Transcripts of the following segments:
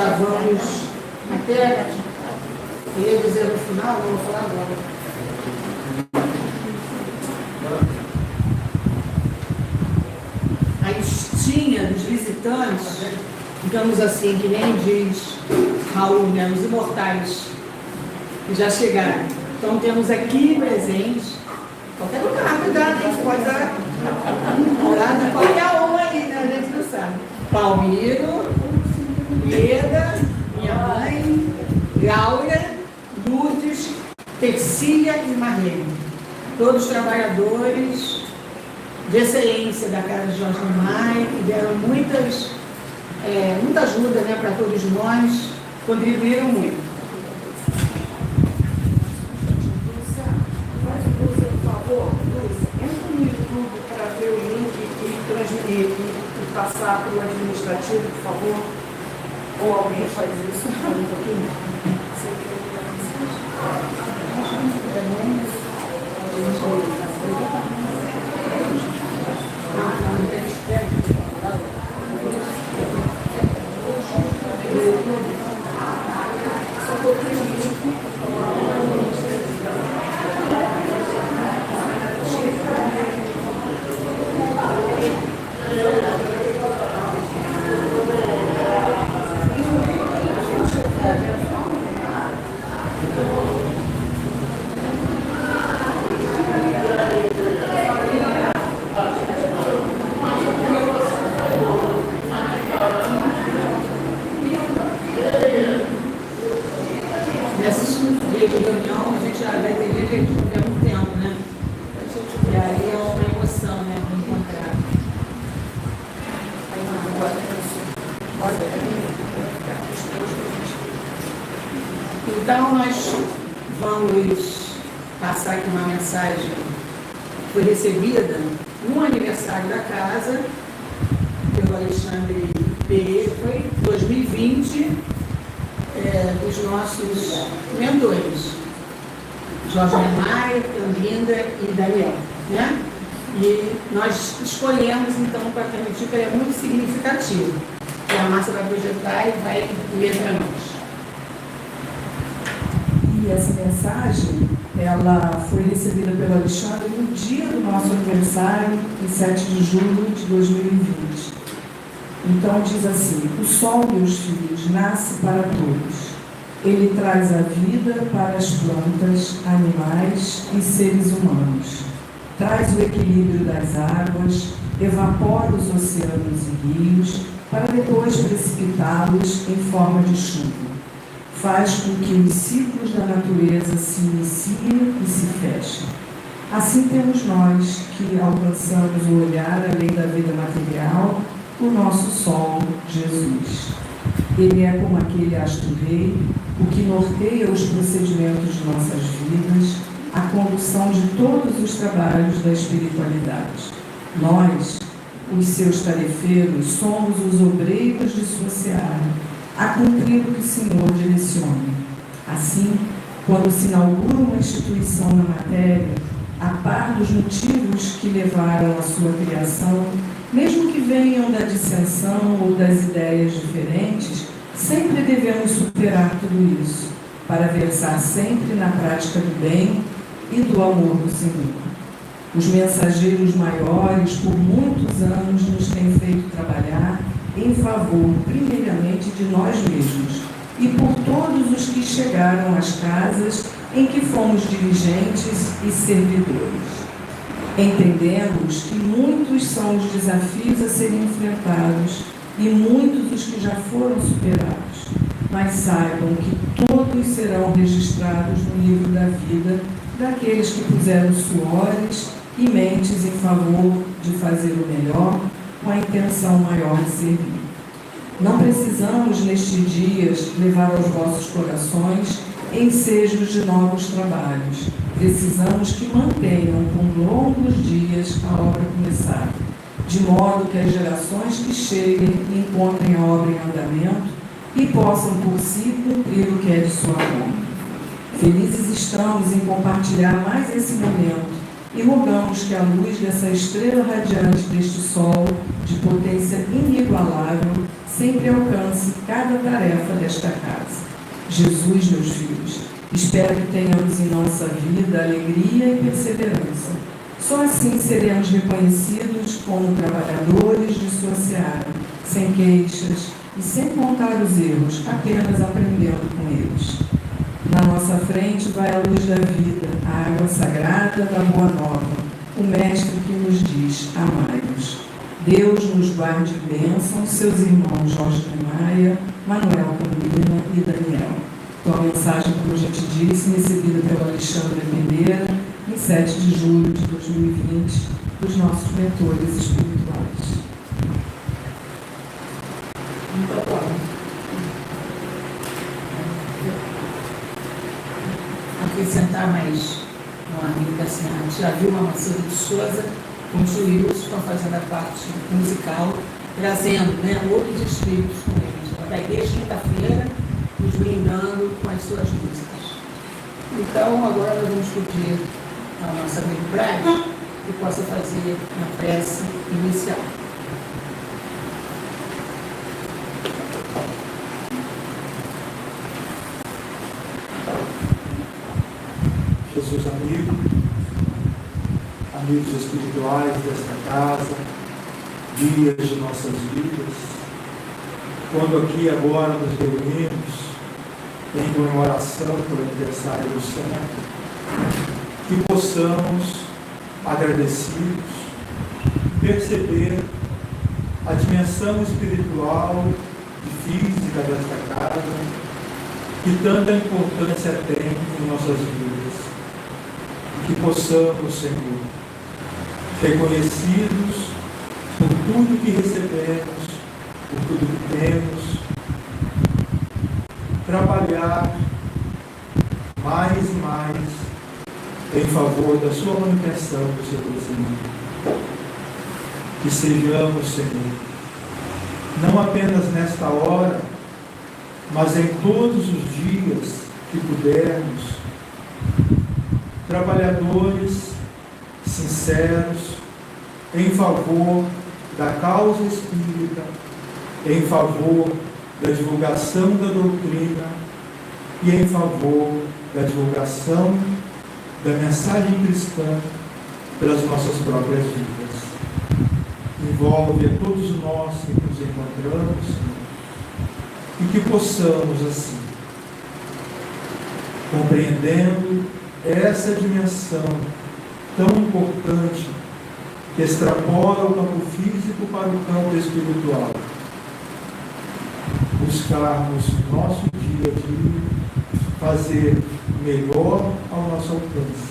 já vamos até, eu ia dizer no final, não vou falar agora. A listinha dos visitantes, digamos assim, que nem diz Raul, né, os imortais que já chegaram. Então temos aqui presente, qualquer lugar, cuidado, a gente pode orar de qualquer uma aí, né? A gente não sabe. Palmiro, Leda, minha mãe, Laura, Lourdes, Tercília e Marlene. Todos trabalhadores de excelência da Casa de Jorge Niemeyer, que deram muita ajuda, né, para todos nós, contribuíram muito. Entra no YouTube para ver o link e passar para o administrativo, por favor. Ou alguém faz isso? Um pouquinho. Então, nós vamos passar aqui uma mensagem que foi recebida no aniversário da casa, pelo Alexandre Pereira, foi 2020, dos nossos mentores, Jorge Niemeyer, Candinda e Daniel, né? E nós escolhemos, então, para transmitir, que ela é muito significativa. E a Márcia vai projetar e vai ler para nós. E essa mensagem, ela foi recebida pelo Alexandre no dia do nosso aniversário, em 7 de julho de 2020. Então diz assim: o sol, meus filhos, nasce para todos. Ele traz a vida para as plantas, animais e seres humanos. Traz o equilíbrio das águas, evapora os oceanos e rios, para depois precipitá-los em forma de chuva. Faz com que os ciclos da natureza se iniciem e se fechem. Assim temos nós, que alcançamos o olhar além da vida material, o nosso sol, Jesus. Ele é como aquele astro-rei, o que norteia os procedimentos de nossas vidas, a condução de todos os trabalhos da espiritualidade. Nós, os seus tarefeiros, somos os obreiros de sua seara, a cumprir o que o Senhor direciona. Assim, quando se inaugura uma instituição na matéria, a par dos motivos que levaram à sua criação, mesmo que venham da dissensão ou das ideias diferentes, sempre devemos superar tudo isso, para versar sempre na prática do bem e do amor do Senhor. Os mensageiros maiores, por muitos anos, nos têm feito trabalhar em favor, primeiramente, de nós mesmos e por todos os que chegaram às casas em que fomos dirigentes e servidores. Entendemos que muitos são os desafios a serem enfrentados e muitos os que já foram superados, mas saibam que todos serão registrados no livro da vida daqueles que puseram suores e mentes em favor de fazer o melhor, com a intenção maior de servir. Não precisamos, nestes dias, levar aos vossos corações ensejos de novos trabalhos. Precisamos que mantenham por longos dias a obra começada, de modo que as gerações que cheguem encontrem a obra em andamento e possam por si cumprir o que é de sua conta. Felizes estamos em compartilhar mais esse momento e rogamos que a luz dessa estrela radiante deste sol, de potência inigualável, sempre alcance cada tarefa desta casa. Jesus, meus filhos, espero que tenhamos em nossa vida alegria e perseverança. Só assim seremos reconhecidos como trabalhadores de sua seara, sem queixas e sem contar os erros, apenas aprendendo com eles. Na nossa frente vai a luz da vida, a água sagrada da Boa Nova, o Mestre que nos diz: amai-vos. Deus nos guarde de bênção, seus irmãos Jorge de Maia, Manuel Camila e Daniel. Então, a mensagem, como a gente disse, recebida pelo Alexandre Pereira, em 7 de julho de 2020, dos nossos mentores espirituais. Então, olha, acrescentar mais uma amiga assim, a gente já viu uma Macedo de Souza com os juízes que estão fazendo a parte musical, trazendo, né, outros espíritos com eles. Ela vai desde quinta-feira nos brindando com as suas músicas. Então, agora nós vamos pedir a nossa amiga Braz que possa fazer a prece inicial. Jesus amigo, amigos espirituais desta casa, guias de nossas vidas, quando aqui agora nos reunimos em oração pelo aniversário do santo, que possamos, agradecidos, perceber a dimensão espiritual e física desta casa, que tanta importância tem em nossas vidas. Que possamos, Senhor, reconhecidos por tudo que recebemos, por tudo que temos, trabalhar mais e mais em favor da sua manutenção do seu crescimento. Que sejamos, Senhor, não apenas nesta hora, mas em todos os dias que pudermos, trabalhadores sinceros em favor da causa espírita, em favor da divulgação da doutrina e em favor da divulgação da mensagem cristã pelas nossas próprias vidas. Envolve a todos nós que nos encontramos, Senhor, e que possamos assim, compreendendo essa dimensão tão importante que extrapola o campo físico para o campo espiritual, buscarmos no nosso dia a dia fazer o melhor ao nosso alcance,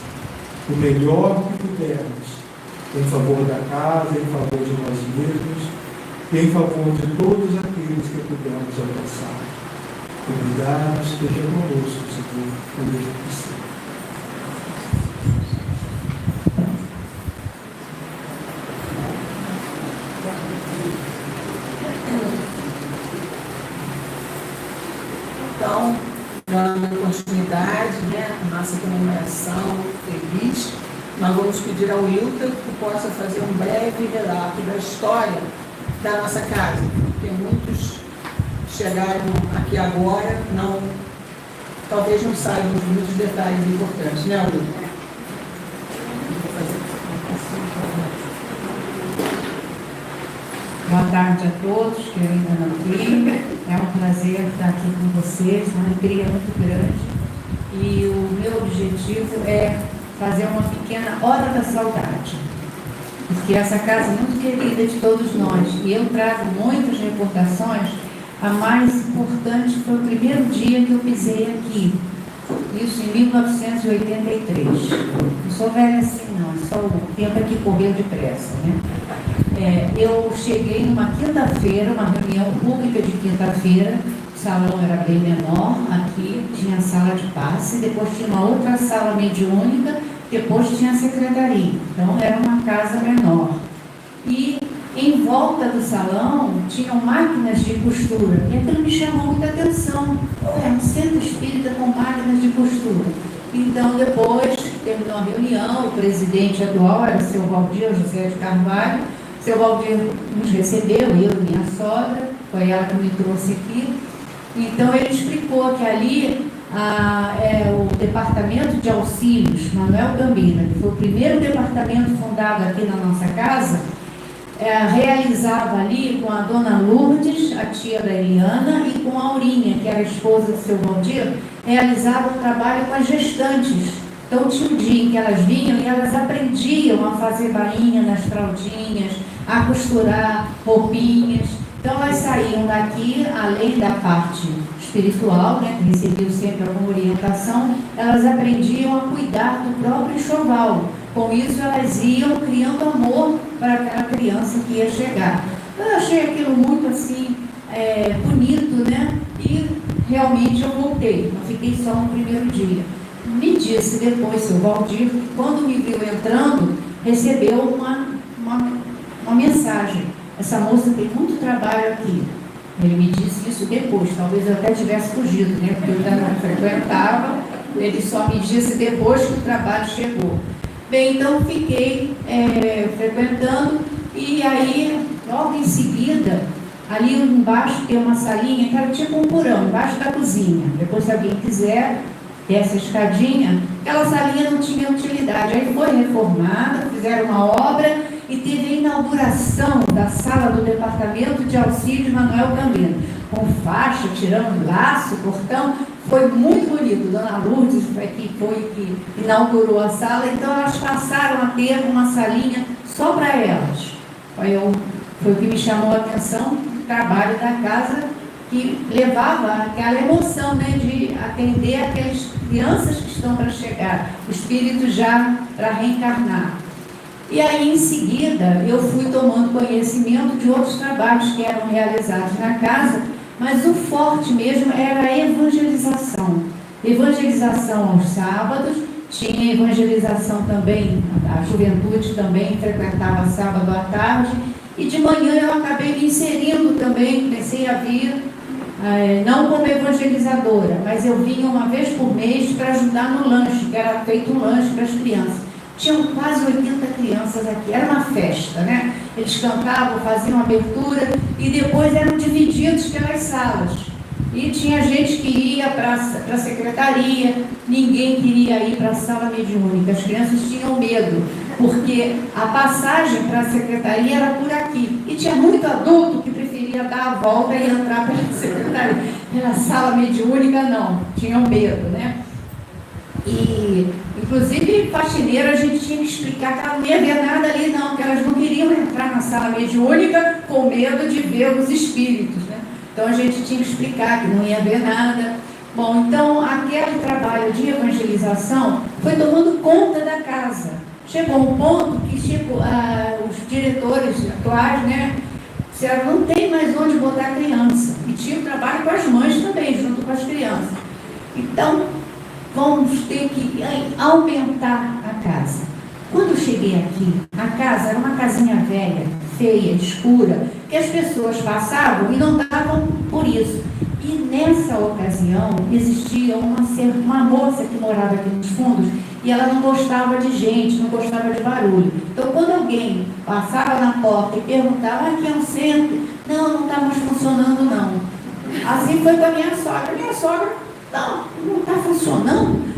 o melhor que pudermos, em favor da casa, em favor de nós mesmos e em favor de todos aqueles que pudermos alcançar. Obrigado, esteja conosco, Senhor, por hoje e sempre. Então, dando continuidade, né, a nossa comemoração feliz, nós vamos pedir ao Hilton que possa fazer um breve relato da história da nossa casa, porque muitos chegaram aqui agora, talvez não saibam de muitos detalhes importantes, né, Hilton? Boa tarde a todos que eu ainda não vi. É um prazer estar aqui com vocês, uma alegria muito grande. E o meu objetivo é fazer uma pequena hora da saudade, porque essa casa é muito querida de todos nós. E eu trago muitas recordações. A mais importante foi o primeiro dia que eu pisei aqui. Isso em 1983. Não sou velha assim não, só o tempo é que correu depressa, né? Eu cheguei numa quinta-feira, uma reunião pública de quinta-feira, o salão era bem menor, aqui tinha a sala de passe, depois tinha uma outra sala mediúnica, depois tinha a secretaria, então era uma casa menor. E em volta do salão tinham máquinas de costura, e aquilo me chamou muita atenção. É um centro espírita com máquinas de costura. Então, depois, terminou fazer uma reunião, o presidente atual era o seu Valdir José de Carvalho. O seu Valdir nos recebeu, eu e minha sogra, foi ela que me trouxe aqui. Então ele explicou que ali é o Departamento de Auxílios Manuel Gambira, que foi o primeiro departamento fundado aqui na nossa casa, realizava ali com a dona Lourdes, a tia da Eliana, e com a Aurinha, que era a esposa do seu Valdir, realizava um trabalho com as gestantes. Então tinha um dia em que elas vinham e elas aprendiam a fazer bainha nas fraldinhas, a costurar roupinhas. Então elas saíam daqui, além da parte espiritual, né, que recebiam sempre alguma orientação, elas aprendiam a cuidar do próprio enxoval. Com isso elas iam criando amor para aquela criança que ia chegar. Eu achei aquilo muito assim, bonito, né? E realmente eu voltei, não fiquei só no primeiro dia. Me disse depois, seu Valdir, que quando me viu entrando, recebeu uma mensagem. Essa moça tem muito trabalho aqui. Ele me disse isso depois, talvez eu até tivesse fugido, né? Porque eu ainda não frequentava, ele só me disse depois que o trabalho chegou. Bem, então fiquei frequentando, e aí, logo em seguida, ali embaixo tem uma salinha que era tipo um porão, embaixo da cozinha. Depois, se alguém quiser, essa escadinha, aquela salinha não tinha utilidade. Aí foi reformada, fizeram uma obra e teve a inauguração da sala do Departamento de Auxílio Manuel Gambira, com faixa, tirando laço, portão. Foi muito bonito. Dona Lourdes foi que inaugurou a sala, então elas passaram a ter uma salinha só para elas. Foi o que me chamou a atenção, o trabalho da casa, que levava aquela emoção, né, de atender aquelas crianças que estão para chegar, o espírito já para reencarnar. E aí, em seguida, eu fui tomando conhecimento de outros trabalhos que eram realizados na casa, mas o forte mesmo era a evangelização. Evangelização aos sábados, tinha evangelização também, a juventude também frequentava sábado à tarde, e de manhã eu acabei me inserindo também, comecei a vir, não como evangelizadora, mas eu vinha uma vez por mês para ajudar no lanche, que era feito um lanche para as crianças. Tinham quase 80 crianças aqui, era uma festa, né? Eles cantavam, faziam abertura e depois eram divididos pelas salas. E tinha gente que ia para a secretaria, ninguém queria ir para a sala mediúnica, as crianças tinham medo, porque a passagem para a secretaria era por aqui. E tinha muito adulto que preferia dar a volta e entrar pela secretaria. Pela sala mediúnica, não, tinham medo, né? E, inclusive, faxineira, a gente tinha que explicar que ela não ia ver nada ali, não, que elas não queriam entrar na sala mediúnica com medo de ver os espíritos, né? Então, a gente tinha que explicar que não ia ver nada. Bom, então, aquele trabalho de evangelização foi tomando conta da casa. Chegou um ponto que os diretores atuais, né, disseram, não tem mais onde botar criança. E tinha o trabalho com as mães também, junto com as crianças. Então, vamos ter que aumentar a casa. Quando eu cheguei aqui, a casa era uma casinha velha, feia, escura, que as pessoas passavam e não davam por isso. E nessa ocasião, existia uma moça que morava aqui nos fundos e ela não gostava de gente, não gostava de barulho. Então, quando alguém passava na porta e perguntava, aqui é um centro? Não está mais funcionando, não. Assim foi com a minha sogra. Minha sogra, não está funcionando.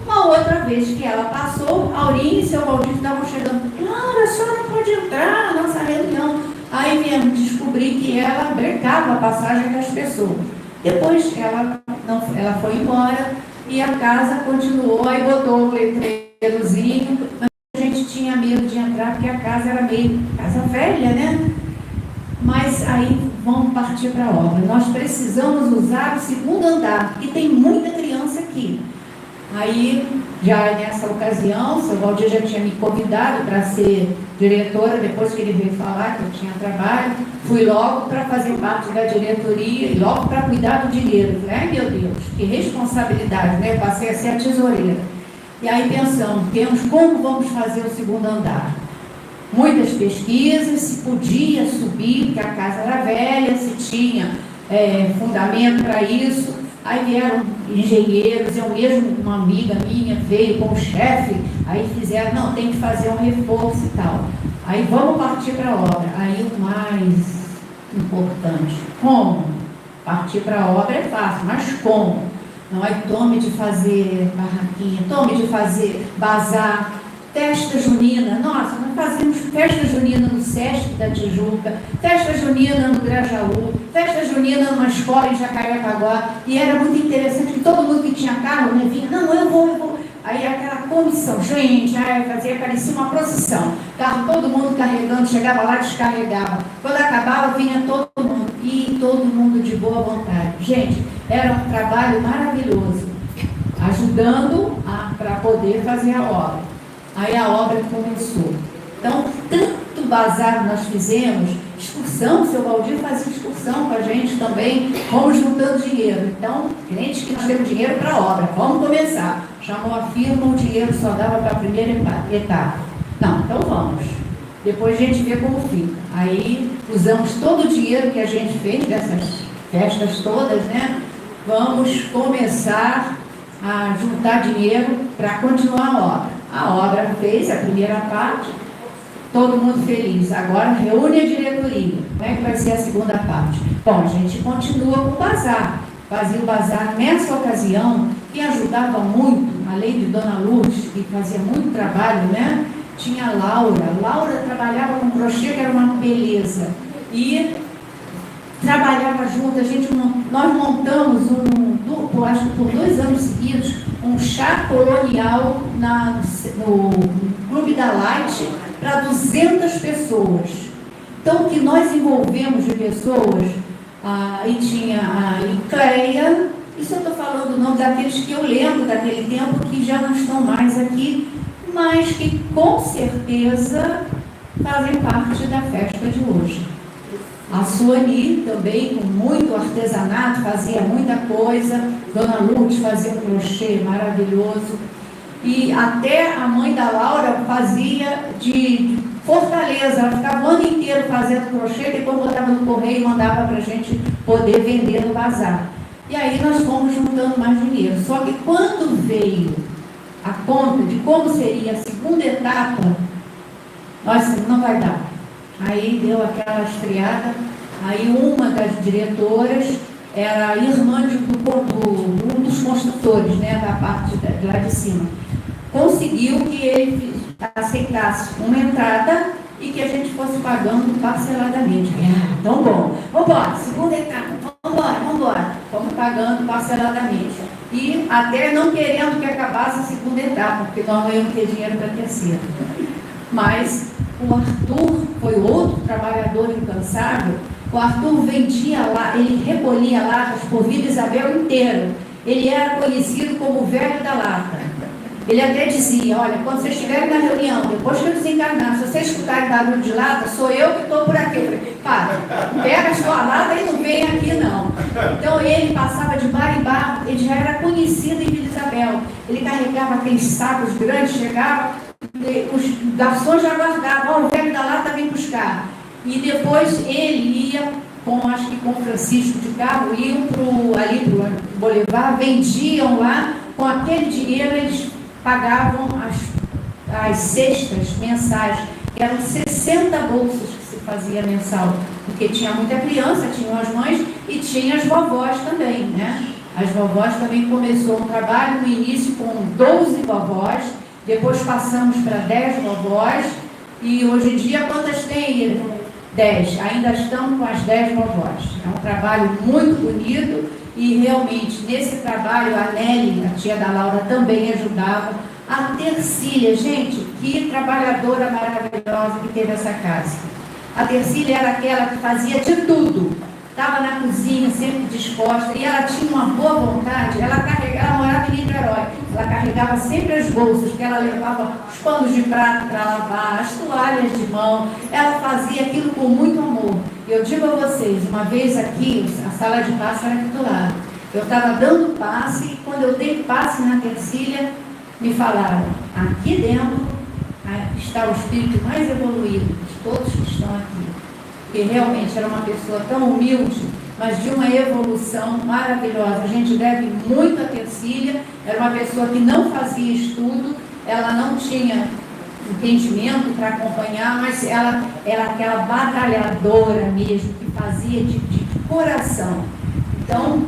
Uma outra vez que ela passou, a Aurinha e seu Valdir estavam chegando. Claro, a senhora pode entrar na nossa reunião. Aí viemos descobrir que ela brecava a passagem das pessoas. Depois ela foi embora e a casa continuou, aí botou um letreirozinho, mas a gente tinha medo de entrar porque a casa era meio casa velha, né? Mas aí vamos partir para a obra. Nós precisamos usar o segundo andar e tem muita criança aqui. Aí, já nessa ocasião, o seu Valdir já tinha me convidado para ser diretora, depois que ele veio falar que eu tinha trabalho, fui logo para fazer parte da diretoria e logo para cuidar do dinheiro. Falei, ai meu Deus, que responsabilidade, né? Eu passei a ser a tesoureira. E aí pensamos, como vamos fazer o segundo andar? Muitas pesquisas, se podia subir, porque a casa era velha, se tinha fundamento para isso. Aí vieram engenheiros, eu mesmo, uma amiga minha, veio com o chefe, aí fizeram, não, tem que fazer um reforço e tal. Aí vamos partir para a obra. Aí o mais importante, como? Partir para a obra é fácil, mas como? Não é tome de fazer barraquinha, tome de fazer bazar, festa junina. Nossa, nós fazemos festa junina no Sesc da Tijuca, festa junina no Grajaú, festa junina numa escola em Jacarepaguá, e era muito interessante que todo mundo que tinha carro, né, vinha, não, eu vou. Aí aquela comissão, gente, parecia uma procissão, carro, todo mundo carregando, chegava lá, descarregava. Quando acabava, vinha todo mundo, e todo mundo de boa vontade. Gente, era um trabalho maravilhoso, ajudando para poder fazer a obra. Aí a obra começou. Então, tanto bazar nós fizemos, excursão, o seu Valdir fazia excursão com a gente também, fomos juntando dinheiro. Então, crente que nós temos dinheiro para a obra, vamos começar. Chamou a firma, o dinheiro só dava para a primeira etapa. Não, então vamos. Depois a gente vê como fica. Aí usamos todo o dinheiro que a gente fez dessas festas todas, né? Vamos começar a juntar dinheiro para continuar a obra. A obra fez a primeira parte, todo mundo feliz. Agora reúne a diretoria. Como é que vai ser a segunda parte? Bom, a gente continua com o bazar. Fazia o bazar nessa ocasião, que ajudava muito, além de Dona Lourdes, que fazia muito trabalho, né? Tinha a Laura. Laura trabalhava com crochê, que era uma beleza. E trabalhava junto. Nós montamos acho que por 2 anos seguidos, um chá colonial no Clube da Light para 200 pessoas. Então, o que nós envolvemos de pessoas, e tinha a Icleia, isso eu estou falando o nome daqueles que eu lembro daquele tempo, que já não estão mais aqui, mas que com certeza fazem parte da festa de hoje. A Suani também, com muito artesanato, fazia muita coisa. Dona Lourdes fazia um crochê maravilhoso. E até a mãe da Laura fazia de Fortaleza. Ela ficava o ano inteiro fazendo crochê, depois botava no correio e mandava para a gente poder vender no bazar. E aí nós fomos juntando mais dinheiro. Só que quando veio a conta de como seria a segunda etapa, nós não vai dar. Aí deu aquela estreada, aí uma das diretoras era a irmã de um dos construtores, né, da parte de lá de cima. Conseguiu que ele aceitasse uma entrada e que a gente fosse pagando parceladamente. Então, bom, vamos embora, segunda etapa, vamos embora. Fomos pagando parceladamente. E até não querendo que acabasse a segunda etapa, porque nós não íamos ter dinheiro para a terceira. Mas o Arthur foi outro trabalhador incansável. O Arthur vendia lá, ele recolhia latas por Vila Isabel inteiro. Ele era conhecido como o velho da lata. Ele até dizia, olha, quando vocês estiverem na reunião, depois que eu desencarnar, se vocês escutarem barulho de lata, sou eu que estou por aqui. Eu falei, para, pega a sua lata e não vem aqui não. Então ele passava de bar em bar, ele já era conhecido em Vila Isabel. Ele carregava aqueles sacos grandes, chegava, os garçons já guardavam, o velho da lata vem buscar. E depois ele ia, acho que com Francisco de carro, iam ali para o Boulevard, vendiam lá, com aquele dinheiro eles pagavam as cestas mensais, que eram 60 bolsas que se fazia mensal, porque tinha muita criança, tinham as mães e tinha as vovós também, né? As vovós também começou um trabalho no início com 12 vovós, depois passamos para 10 vovós, e hoje em dia quantas tem? 10, ainda estão com as 10 vovós. É um trabalho muito bonito e realmente nesse trabalho a Nelly, a tia da Laura, também ajudava. A Tercília, gente, que trabalhadora maravilhosa que teve essa casa. A Tercília era aquela que fazia de tudo. Estava na cozinha, sempre disposta, e ela tinha uma boa vontade. Ela morava em Niterói, ela carregava sempre as bolsas, que ela levava os panos de prato para lavar, as toalhas de mão. Ela fazia aquilo com muito amor. Eu digo a vocês, uma vez aqui, a sala de passe era aqui do lado. Eu estava dando passe, e quando eu dei passe na Tercília, me falaram, aqui dentro está o espírito mais evoluído de todos que estão aqui. Porque realmente era uma pessoa tão humilde, mas de uma evolução maravilhosa. A gente deve muito a Tercília, era uma pessoa que não fazia estudo, ela não tinha entendimento para acompanhar, mas ela era aquela batalhadora mesmo, que fazia de coração. Então,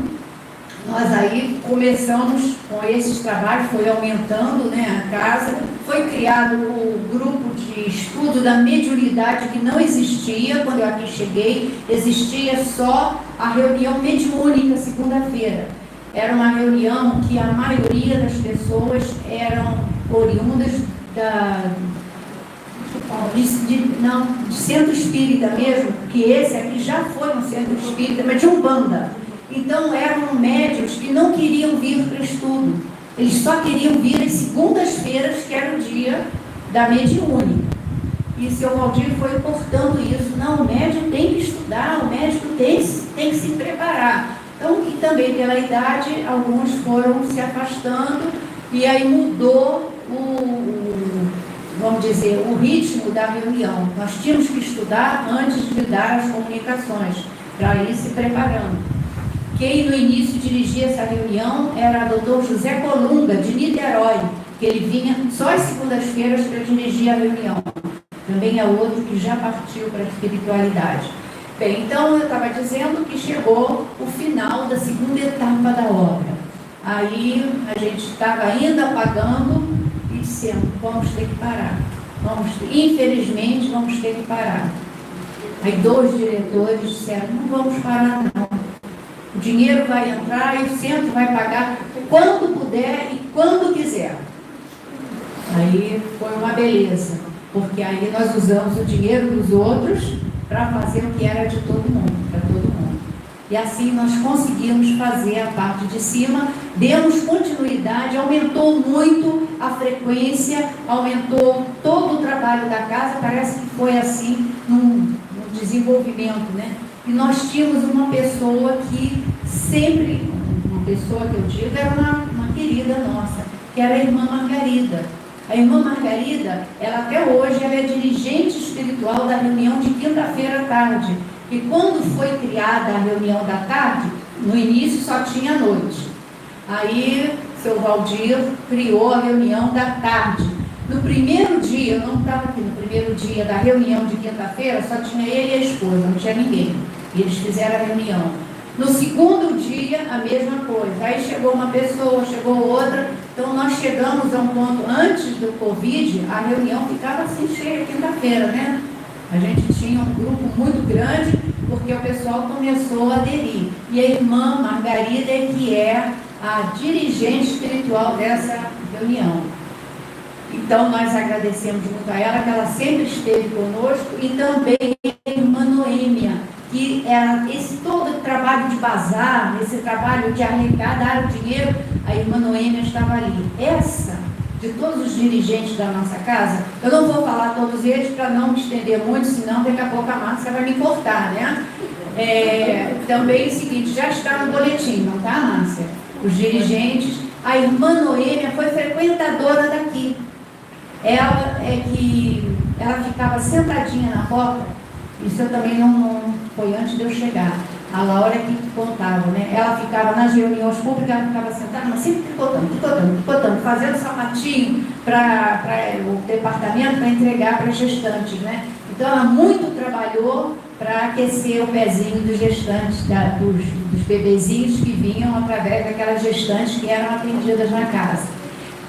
nós aí começamos com esses trabalhos, foi aumentando, né, a casa, foi criado o grupo de estudo da mediunidade, que não existia quando eu aqui cheguei, existia só a reunião mediúnica segunda-feira. Era uma reunião que a maioria das pessoas eram oriundas de centro espírita mesmo, que esse aqui já foi um centro espírita, mas de Umbanda. Então eram médiuns que não queriam vir para estudo, eles só queriam vir às segundas-feiras, que era o dia da mediúnica. E seu Valdir foi cortando isso. Não, o médium tem que estudar, o médico tem que se preparar. Então, e também pela idade, alguns foram se afastando, e aí mudou vamos dizer, o ritmo da reunião. Nós tínhamos que estudar antes de dar as comunicações, para ir se preparando. Quem no início dirigia essa reunião era o doutor José Colunga, de Niterói, que ele vinha só às segundas-feiras para dirigir a reunião. Também é outro que já partiu para a espiritualidade. Bem, então eu estava dizendo que chegou o final da segunda etapa da obra. Aí a gente estava ainda pagando e dizendo, vamos ter que parar. Infelizmente, vamos ter que parar. Aí 2 diretores disseram, não vamos parar não. O dinheiro vai entrar e o centro vai pagar quando puder e quando quiser. Aí foi uma beleza, porque aí nós usamos o dinheiro dos outros para fazer o que era de todo mundo, para todo mundo. E assim nós conseguimos fazer a parte de cima, demos continuidade, aumentou muito a frequência, aumentou todo o trabalho da casa, parece que foi assim num desenvolvimento, né? E nós tínhamos uma pessoa que sempre, uma pessoa que eu digo, era uma querida nossa, que era a irmã Margarida. A irmã Margarida, ela até hoje ela é dirigente espiritual da reunião de quinta-feira à tarde. E quando foi criada a reunião da tarde, no início só tinha noite. Aí, seu Valdir criou a reunião da tarde. No primeiro dia, eu não estava aqui, no primeiro dia da reunião de quinta-feira, só tinha ele e a esposa, não tinha ninguém. E eles fizeram a reunião. No segundo dia, a mesma coisa. Aí chegou uma pessoa, chegou outra. Então, nós chegamos a um ponto, antes do Covid, a reunião ficava assim cheia quinta-feira, né? A gente tinha um grupo muito grande, porque o pessoal começou a aderir. E a irmã Margarida é que é a dirigente espiritual dessa reunião. Então, nós agradecemos muito a ela, que ela sempre esteve conosco, e também a irmã Noêmia, que era esse todo o trabalho de bazar, esse trabalho de arrecadar o dinheiro, a irmã Noêmia estava ali. Essa, de todos os dirigentes da nossa casa, eu não vou falar todos eles para não me estender muito, senão daqui a pouco a Márcia vai me cortar, né? Também é o seguinte, já está no boletim, não tá, Márcia? Os dirigentes, a irmã Noêmia foi frequentadora daqui. Ela ficava sentadinha na porta, isso eu também não foi antes de eu chegar. A Laura que contava, né? Ela ficava nas reuniões públicas, ela ficava sentada, mas sempre picotando, fazendo sapatinho para o departamento para entregar para as gestantes, né? Então ela muito trabalhou para aquecer o pezinho dos gestantes, dos bebezinhos que vinham através daquelas gestantes que eram atendidas na casa.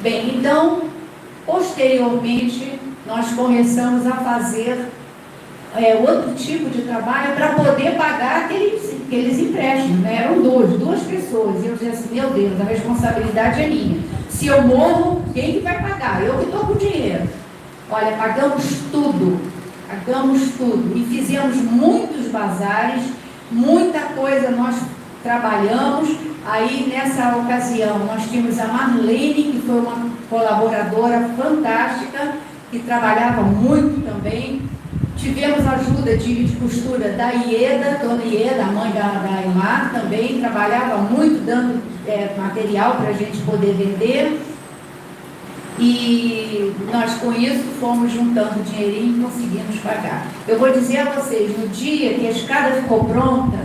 Bem, então, posteriormente, nós começamos a fazer outro tipo de trabalho para poder pagar aqueles empréstimos, né? Eram duas pessoas, e eu dizia assim, meu Deus, a responsabilidade é minha. Se eu morro, quem que vai pagar? Eu que estou com o dinheiro. Olha, pagamos tudo, e fizemos muitos bazares, muita coisa nós trabalhamos. Aí, nessa ocasião, nós tínhamos a Marlene, que foi uma colaboradora fantástica, que trabalhava muito também. Tivemos ajuda de costura da Ieda, dona Ieda, a mãe da Aymar, também trabalhava muito, dando material para a gente poder vender. E nós, com isso, fomos juntando dinheirinho e conseguimos pagar. Eu vou dizer a vocês, no dia que a escada ficou pronta,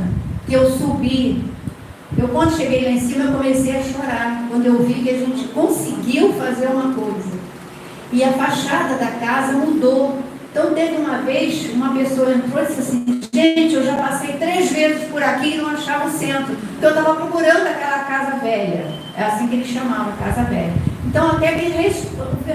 que eu subi. Eu, quando cheguei lá em cima, eu comecei a chorar, quando eu vi que a gente conseguiu fazer uma coisa. E a fachada da casa mudou. Então, teve uma vez, uma pessoa entrou e disse assim: gente, eu já passei 3 vezes por aqui e não achava o centro, porque eu estava procurando aquela casa velha. É assim que ele chamava, casa velha. Então, até que ele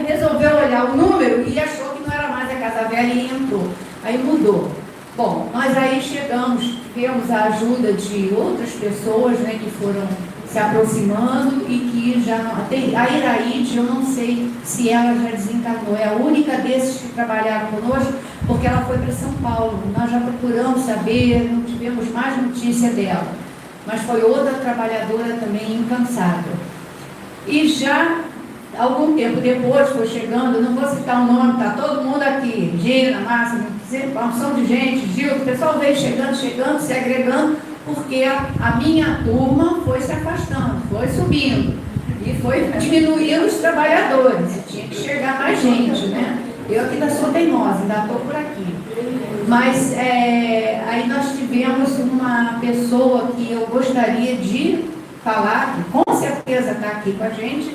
resolveu olhar o número e achou que não era mais a casa velha e entrou. Aí mudou. Bom, nós aí chegamos, tivemos a ajuda de outras pessoas, né, que foram se aproximando e que já não... A Iraíde, eu não sei se ela já desencarnou, é a única desses que trabalharam conosco, porque ela foi para São Paulo. Nós já procuramos saber, não tivemos mais notícia dela, mas foi outra trabalhadora também incansável. E já algum tempo depois foi chegando, não vou citar o nome, está todo mundo aqui, Gina, Márcia, uma opção de gente, Gil, o pessoal veio chegando, se agregando, porque a minha turma foi se afastando, foi subindo, e foi diminuindo os trabalhadores, e tinha que chegar mais gente, né? Eu ainda sou teimosa, ainda estou por aqui. Mas aí nós tivemos uma pessoa que eu gostaria de falar, que com certeza está aqui com a gente,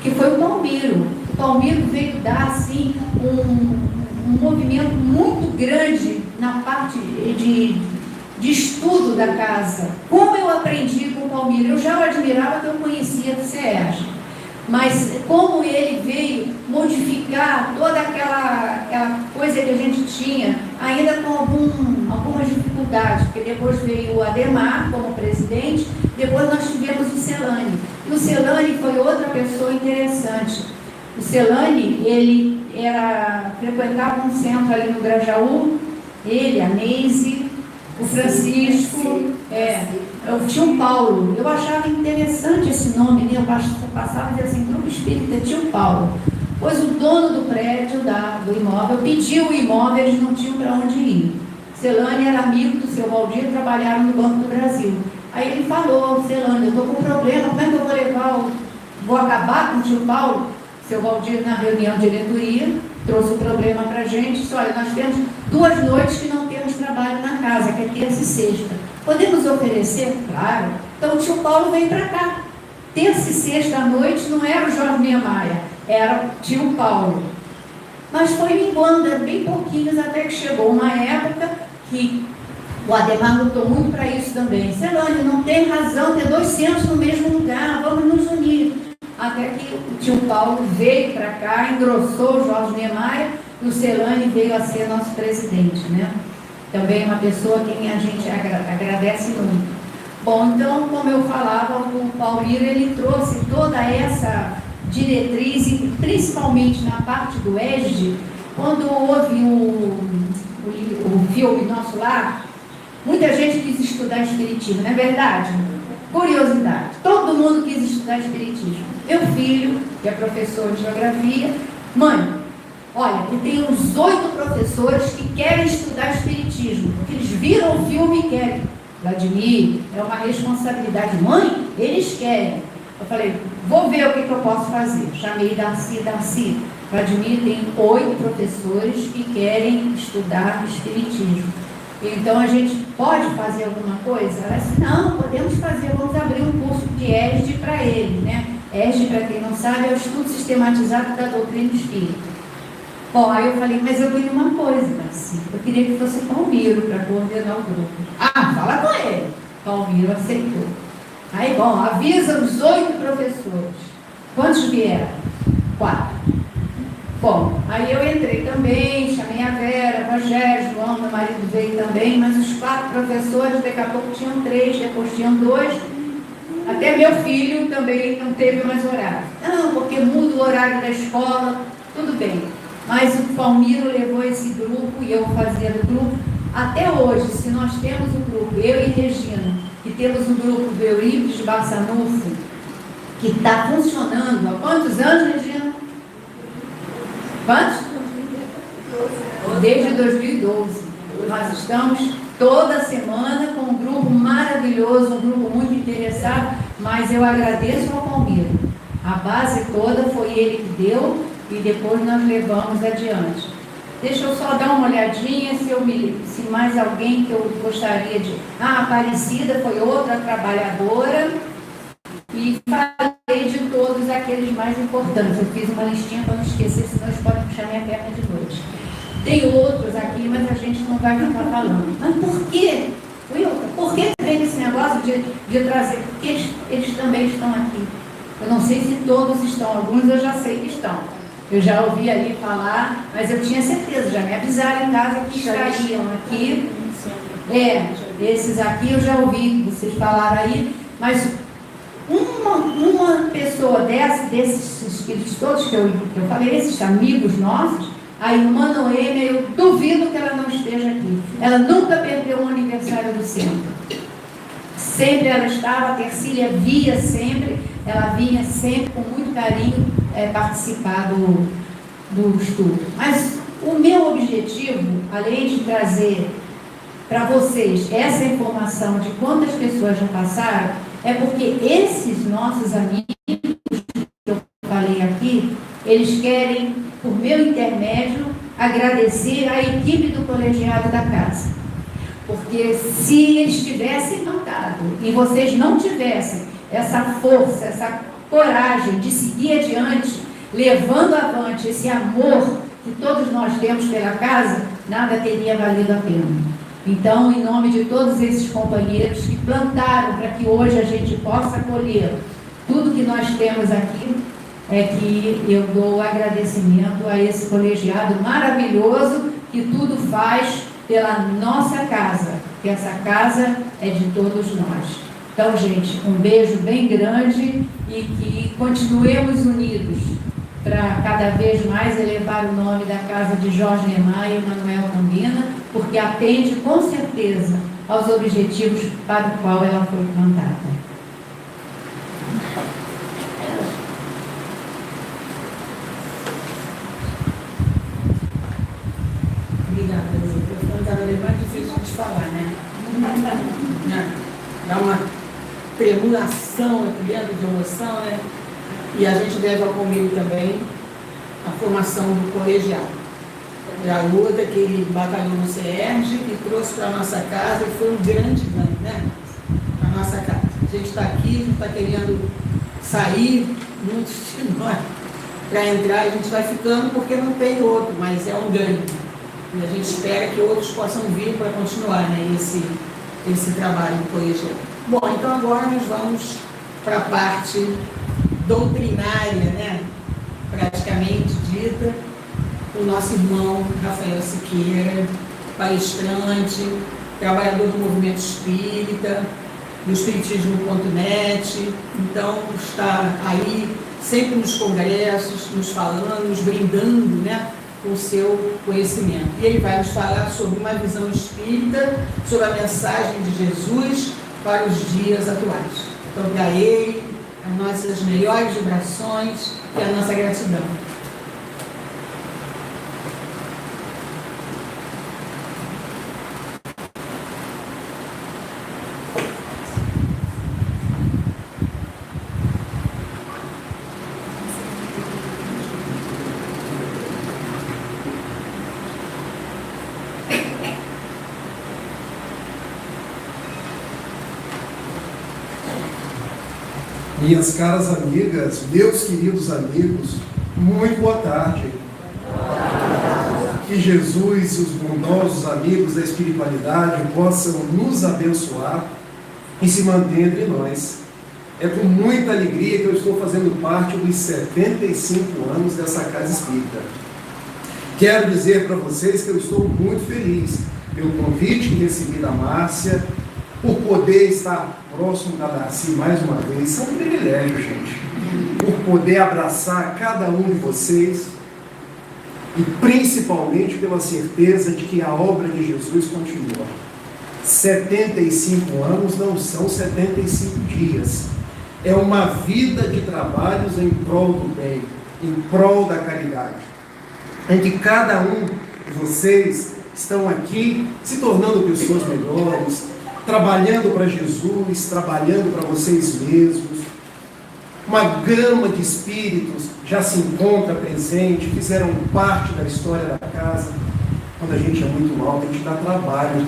que foi o Palmiro. O Palmiro veio dar, assim, um movimento muito grande na parte de estudo da casa. Como eu aprendi com o Palmiro? Eu já o admirava, que eu conhecia do CERJ. Mas como ele veio modificar toda aquela coisa que a gente tinha, ainda com algumas dificuldades, porque depois veio o Ademar como presidente, depois nós tivemos o Celani. E o Celani foi outra pessoa interessante. O Celani, ele frequentava um centro ali no Grajaú, ele, a Neise, o Francisco, o tio Paulo. Eu achava interessante esse nome, né? Eu passava a dizer assim, Grupo Espírita Tio Paulo. Pois o dono do prédio, do imóvel, pediu o imóvel, eles não tinham para onde ir. Celani era amigo do seu Valdir, trabalharam no Banco do Brasil. Aí ele falou: Celani, eu estou com um problema, como é que eu vou levar vou acabar com o tio Paulo? Seu Valdir, na reunião de diretoria, trouxe o problema para a gente, disse: olha, nós temos 2 noites que não temos trabalho na casa, que é terça e sexta. Podemos oferecer? Claro. Então o tio Paulo veio para cá. Terça e sexta à noite não era o Jorge Niemeyer, era o tio Paulo. Mas foi minguando, bem pouquinhos, até que chegou uma época que o Ademar lutou muito para isso também. Celani, não tem razão ter 2 centros no mesmo lugar, vamos nos unir. Até que o tio Paulo veio para cá, engrossou o Jorge Niemeyer, e o Celani veio a ser nosso presidente, né? Também uma pessoa a quem a gente agradece muito. Bom, então, como eu falava, o Paulino, ele trouxe toda essa diretriz, e principalmente na parte do ESG, quando houve o filme Nosso Lar, muita gente quis estudar Espiritismo, não é verdade? Curiosidade, todo mundo quis estudar Espiritismo. Meu filho, que é professor de geografia: mãe, olha, eu tenho uns 8 professores que querem estudar Espiritismo, porque eles viram o filme e querem. Vladimir, é uma responsabilidade. Mãe, eles querem. Eu falei: vou ver o que eu posso fazer. Chamei Darcy. Vladimir tem 8 professores que querem estudar Espiritismo. Então a gente pode fazer alguma coisa? Ela disse: não, podemos fazer, vamos abrir um curso de ESG para ele, né? ESG, para quem não sabe, é o estudo sistematizado da doutrina espírita. Bom, aí eu falei: mas eu queria uma coisa, Darcy, eu queria que fosse Palmiro para coordenar o grupo. Ah, fala com ele. Palmiro aceitou. Aí, bom, avisa os 8 professores. Quantos vieram? 4. Bom, aí eu entrei também, chamei a Vera, Rogério, João, meu marido veio também, mas os 4 professores, daqui a pouco tinham 3, depois tinham 2, até meu filho também não teve mais horário. Não, porque muda o horário da escola, tudo bem. Mas o Palmiro levou esse grupo, e eu fazia do grupo. Até hoje, se nós temos o grupo, eu e Regina, e temos o grupo do Eurípides de Barçanufo, que está funcionando há quantos anos, Regina? Quantos? Desde 2012. Nós estamos toda semana com um grupo maravilhoso, um grupo muito interessado, mas eu agradeço ao Palmiro. A base toda foi ele que deu, e depois nós levamos adiante. deixa eu só dar uma olhadinha se mais alguém que eu gostaria de... A Aparecida foi outra trabalhadora, e falei de todos aqueles mais importantes. Eu fiz uma listinha para não esquecer, senão eles podem puxar minha perna de noite. Tem outros aqui, mas a gente não vai ficar falando. Mas por quê? Wilton, por que vem esse negócio de trazer? Porque eles também estão aqui. Eu não sei se todos estão, alguns eu já sei que estão. Eu já ouvi ali falar, mas eu tinha certeza, já me avisaram em casa que estariam aqui. Esses aqui eu já ouvi, vocês falaram aí, mas uma pessoa desses espíritos todos que eu falei, esses amigos nossos, a irmã Noêmia, eu duvido que ela não esteja aqui. Ela nunca perdeu um aniversário do centro. Sempre ela estava, a Tercília via sempre, ela vinha sempre com muito carinho participar do estudo. Mas o meu objetivo, além de trazer para vocês essa informação de quantas pessoas já passaram, é porque esses nossos amigos que eu falei aqui, eles querem, por meu intermédio, agradecer à equipe do colegiado da casa. Porque se eles tivessem notado e vocês não tivessem essa força, essa coragem de seguir adiante, levando avante esse amor que todos nós temos pela casa, nada teria valido a pena. Então, em nome de todos esses companheiros que plantaram para que hoje a gente possa colher tudo que nós temos aqui, é que eu dou agradecimento a esse colegiado maravilhoso que tudo faz pela nossa casa, que essa casa é de todos nós. Então, gente, um beijo bem grande e que continuemos unidos para cada vez mais elevar o nome da casa de Jorge Niemeyer e Manuel Cambina, porque atende com certeza aos objetivos para o qual ela foi plantada. Obrigada, Lisa. O telefone estava levando, difícil de falar, né? Dá uma tremulação aqui dentro de emoção, né? E a gente deve ao comigo também a formação do colegiado. A luta que ele batalhou no CERJ e trouxe para a nossa casa, e foi um grande ganho, né? Para a nossa casa. A gente está aqui, a gente está querendo sair, muitos de nós, para entrar, a gente vai ficando porque não tem outro, mas é um ganho. E a gente espera que outros possam vir para continuar, né, esse trabalho do colegiado. Bom, então agora nós vamos para a parte doutrinária, né, praticamente dita, o nosso irmão Rafael Siqueira, palestrante, trabalhador do movimento espírita, do espiritismo.net, então está aí sempre nos congressos, nos falando, nos brindando, né, com o seu conhecimento. E ele vai nos falar sobre uma visão espírita, sobre a mensagem de Jesus para os dias atuais. Então, para ele, as nossas melhores vibrações e a nossa gratidão. Minhas caras amigas, meus queridos amigos, muito boa tarde. Que Jesus e os bondosos amigos da espiritualidade possam nos abençoar e se manter entre nós. É com muita alegria que eu estou fazendo parte dos 75 anos dessa casa espírita. Quero dizer para vocês que eu estou muito feliz pelo convite que recebi da Márcia, por poder estar próximo da Darcy mais uma vez. Isso é um privilégio, gente. Por poder abraçar cada um de vocês e principalmente pela certeza de que a obra de Jesus continua. 75 anos não são 75 dias. É uma vida de trabalhos em prol do bem, em prol da caridade, em que cada um de vocês estão aqui se tornando pessoas melhores, trabalhando para Jesus, trabalhando para vocês mesmos. Uma gama de espíritos já se encontra presente, fizeram parte da história da casa. Quando a gente é muito alto, a gente dá trabalho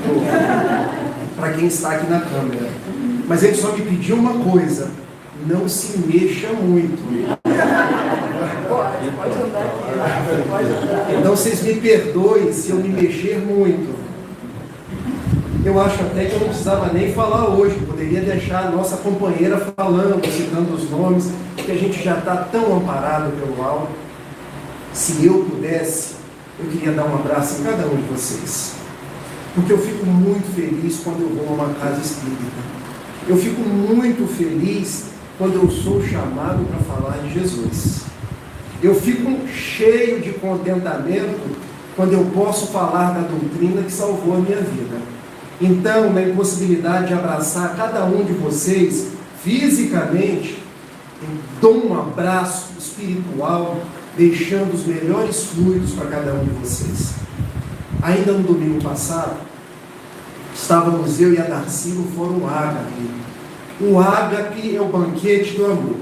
para quem está aqui na câmera. Mas ele só me pediu uma coisa: não se mexa muito. Então vocês me perdoem se eu me mexer muito. Eu acho até que eu não precisava nem falar hoje, poderia deixar a nossa companheira falando, citando os nomes, porque a gente já está tão amparado pelo alto. Se eu pudesse, eu queria dar um abraço em cada um de vocês, porque eu fico muito feliz quando eu vou a uma casa espírita. Eu fico muito feliz quando eu sou chamado para falar de Jesus. Eu fico cheio de contentamento quando eu posso falar da doutrina que salvou a minha vida. Então, na impossibilidade de abraçar cada um de vocês fisicamente, eu dou um abraço espiritual, deixando os melhores fluidos para cada um de vocês. Ainda no domingo passado, estávamos eu e a Darcy no Fórum Ágape. O Ágape é o banquete do amor.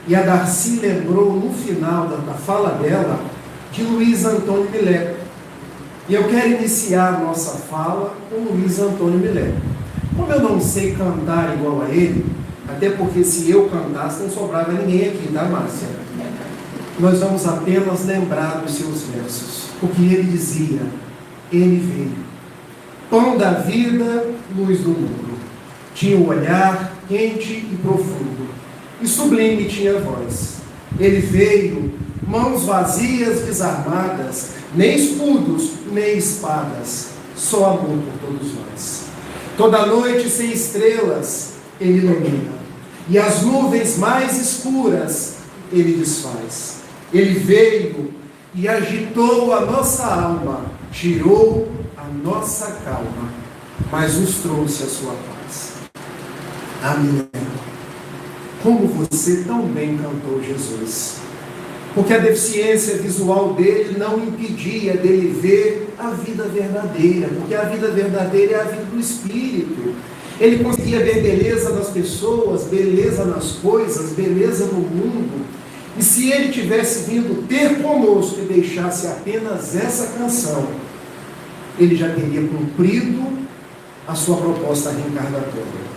E a Darcy lembrou no final da fala dela de Luiz Antônio Mileco. E eu quero iniciar a nossa fala com Luiz Antônio Mileco. Como eu não sei cantar igual a ele, até porque se eu cantasse não sobrava ninguém aqui, tá, Márcia? Nós vamos apenas lembrar dos seus versos. O que ele dizia: ele veio, pão da vida, luz do mundo. Tinha um olhar quente e profundo, e sublime tinha a voz. Ele veio, mãos vazias, desarmadas, nem escudos, nem espadas, só amor por todos nós. Toda noite sem estrelas, ele ilumina, e as nuvens mais escuras, ele desfaz. Ele veio e agitou a nossa alma, tirou a nossa calma, mas nos trouxe a sua paz. Amém. Como você tão bem cantou Jesus. Porque a deficiência visual dele não impedia dele ver a vida verdadeira, porque a vida verdadeira é a vida do Espírito. Ele conseguia ver beleza nas pessoas, beleza nas coisas, beleza no mundo. E se ele tivesse vindo ter conosco e deixasse apenas essa canção, ele já teria cumprido a sua proposta reencarnatória.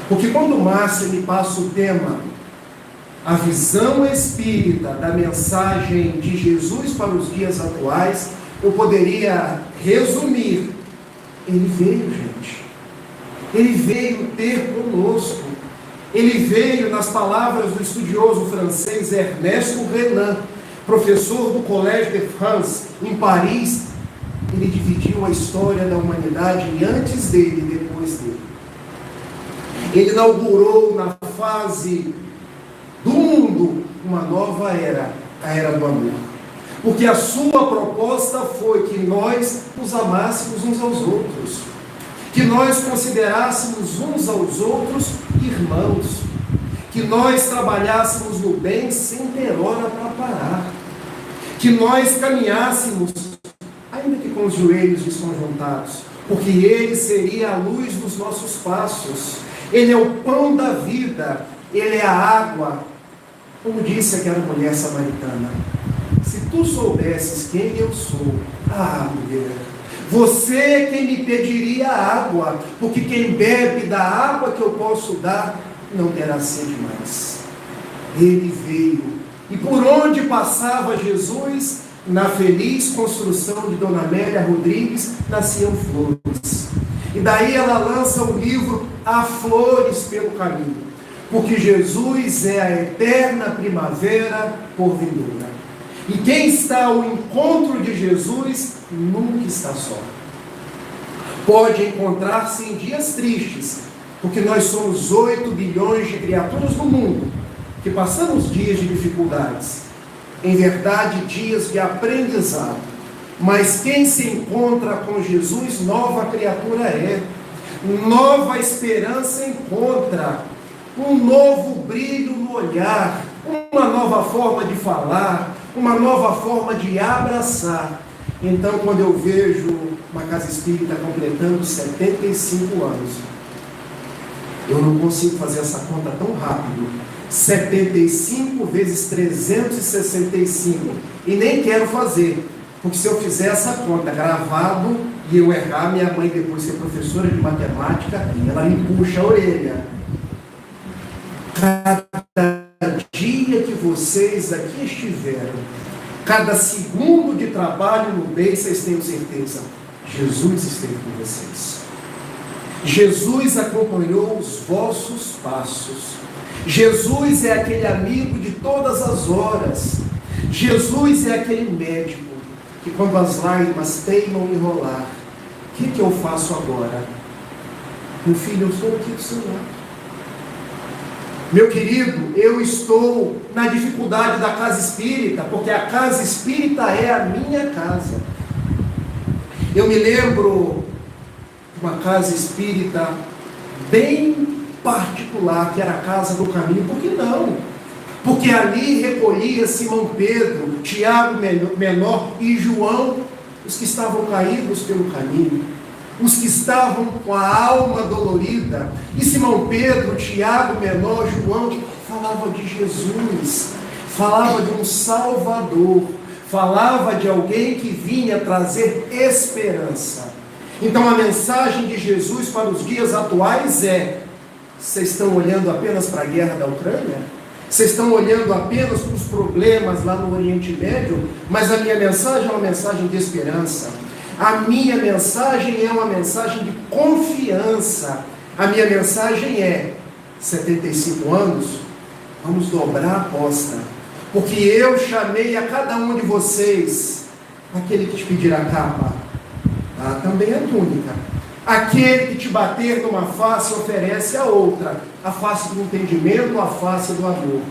Porque quando Márcia me passa o tema, a visão espírita da mensagem de Jesus para os dias atuais, eu poderia resumir: ele veio, gente. Ele veio ter conosco. Ele veio, nas palavras do estudioso francês Ernesto Renan, professor do Collège de France, em Paris. Ele dividiu a história da humanidade em antes dele e depois dele. Ele inaugurou na fase do mundo uma nova era, a era do amor. Porque a sua proposta foi que nós nos amássemos uns aos outros, que nós considerássemos uns aos outros irmãos, que nós trabalhássemos no bem sem ter hora para parar, que nós caminhássemos, ainda que com os joelhos desconjuntados, porque Ele seria a luz dos nossos passos. Ele é o pão da vida, Ele é a água. Como disse aquela mulher samaritana: se tu soubesses quem eu sou, mulher, você quem me pediria água, porque quem bebe da água que eu posso dar, não terá sede mais. Ele veio, e por onde passava Jesus, na feliz construção de Dona Amélia Rodrigues, nasciam flores. E daí ela lança o livro Há Flores pelo Caminho, porque Jesus é a eterna primavera por vindoura. E quem está ao encontro de Jesus nunca está só. Pode encontrar-se em dias tristes, porque nós somos 8 bilhões de criaturas no mundo, que passamos dias de dificuldades, em verdade dias de aprendizado. Mas quem se encontra com Jesus, nova criatura é, nova esperança encontra, um novo brilho no olhar, uma nova forma de falar, uma nova forma de abraçar. Então, quando eu vejo uma casa espírita completando 75 anos, eu não consigo fazer essa conta tão rápido. 75 vezes 365, e nem quero fazer, Porque se eu fizer essa conta gravado e eu errar, minha mãe, depois ser professora de matemática, ela me puxa a orelha. Cada dia que vocês aqui estiveram, cada segundo de trabalho no bem, vocês tenham certeza, Jesus esteve com vocês. Jesus acompanhou os vossos passos. Jesus é aquele amigo de todas as horas. Jesus é aquele médico que, quando as lágrimas teimam em rolar, o que eu faço agora? Meu filho, eu estou aqui do seu lado. Meu querido, eu estou na dificuldade da casa espírita, porque a casa espírita é a minha casa. Eu me lembro de uma casa espírita bem particular, que era a Casa do Caminho. Por que não? Porque ali recolhia Simão Pedro, Tiago menor e João, os que estavam caídos pelo caminho, os que estavam com a alma dolorida. E Simão Pedro, Tiago menor, João, falava de Jesus, falava de um Salvador, falava de alguém que vinha trazer esperança. Então a mensagem de Jesus para os dias atuais é: vocês estão olhando apenas para a guerra da Ucrânia? Vocês estão olhando apenas para os problemas lá no Oriente Médio? Mas a minha mensagem é uma mensagem de esperança. A minha mensagem é uma mensagem de confiança. A minha mensagem é: 75 anos, vamos dobrar a aposta. Porque eu chamei a cada um de vocês, aquele que te pedir a capa, também a túnica. Aquele que te bater numa face oferece a outra, a face do entendimento, a face do amor.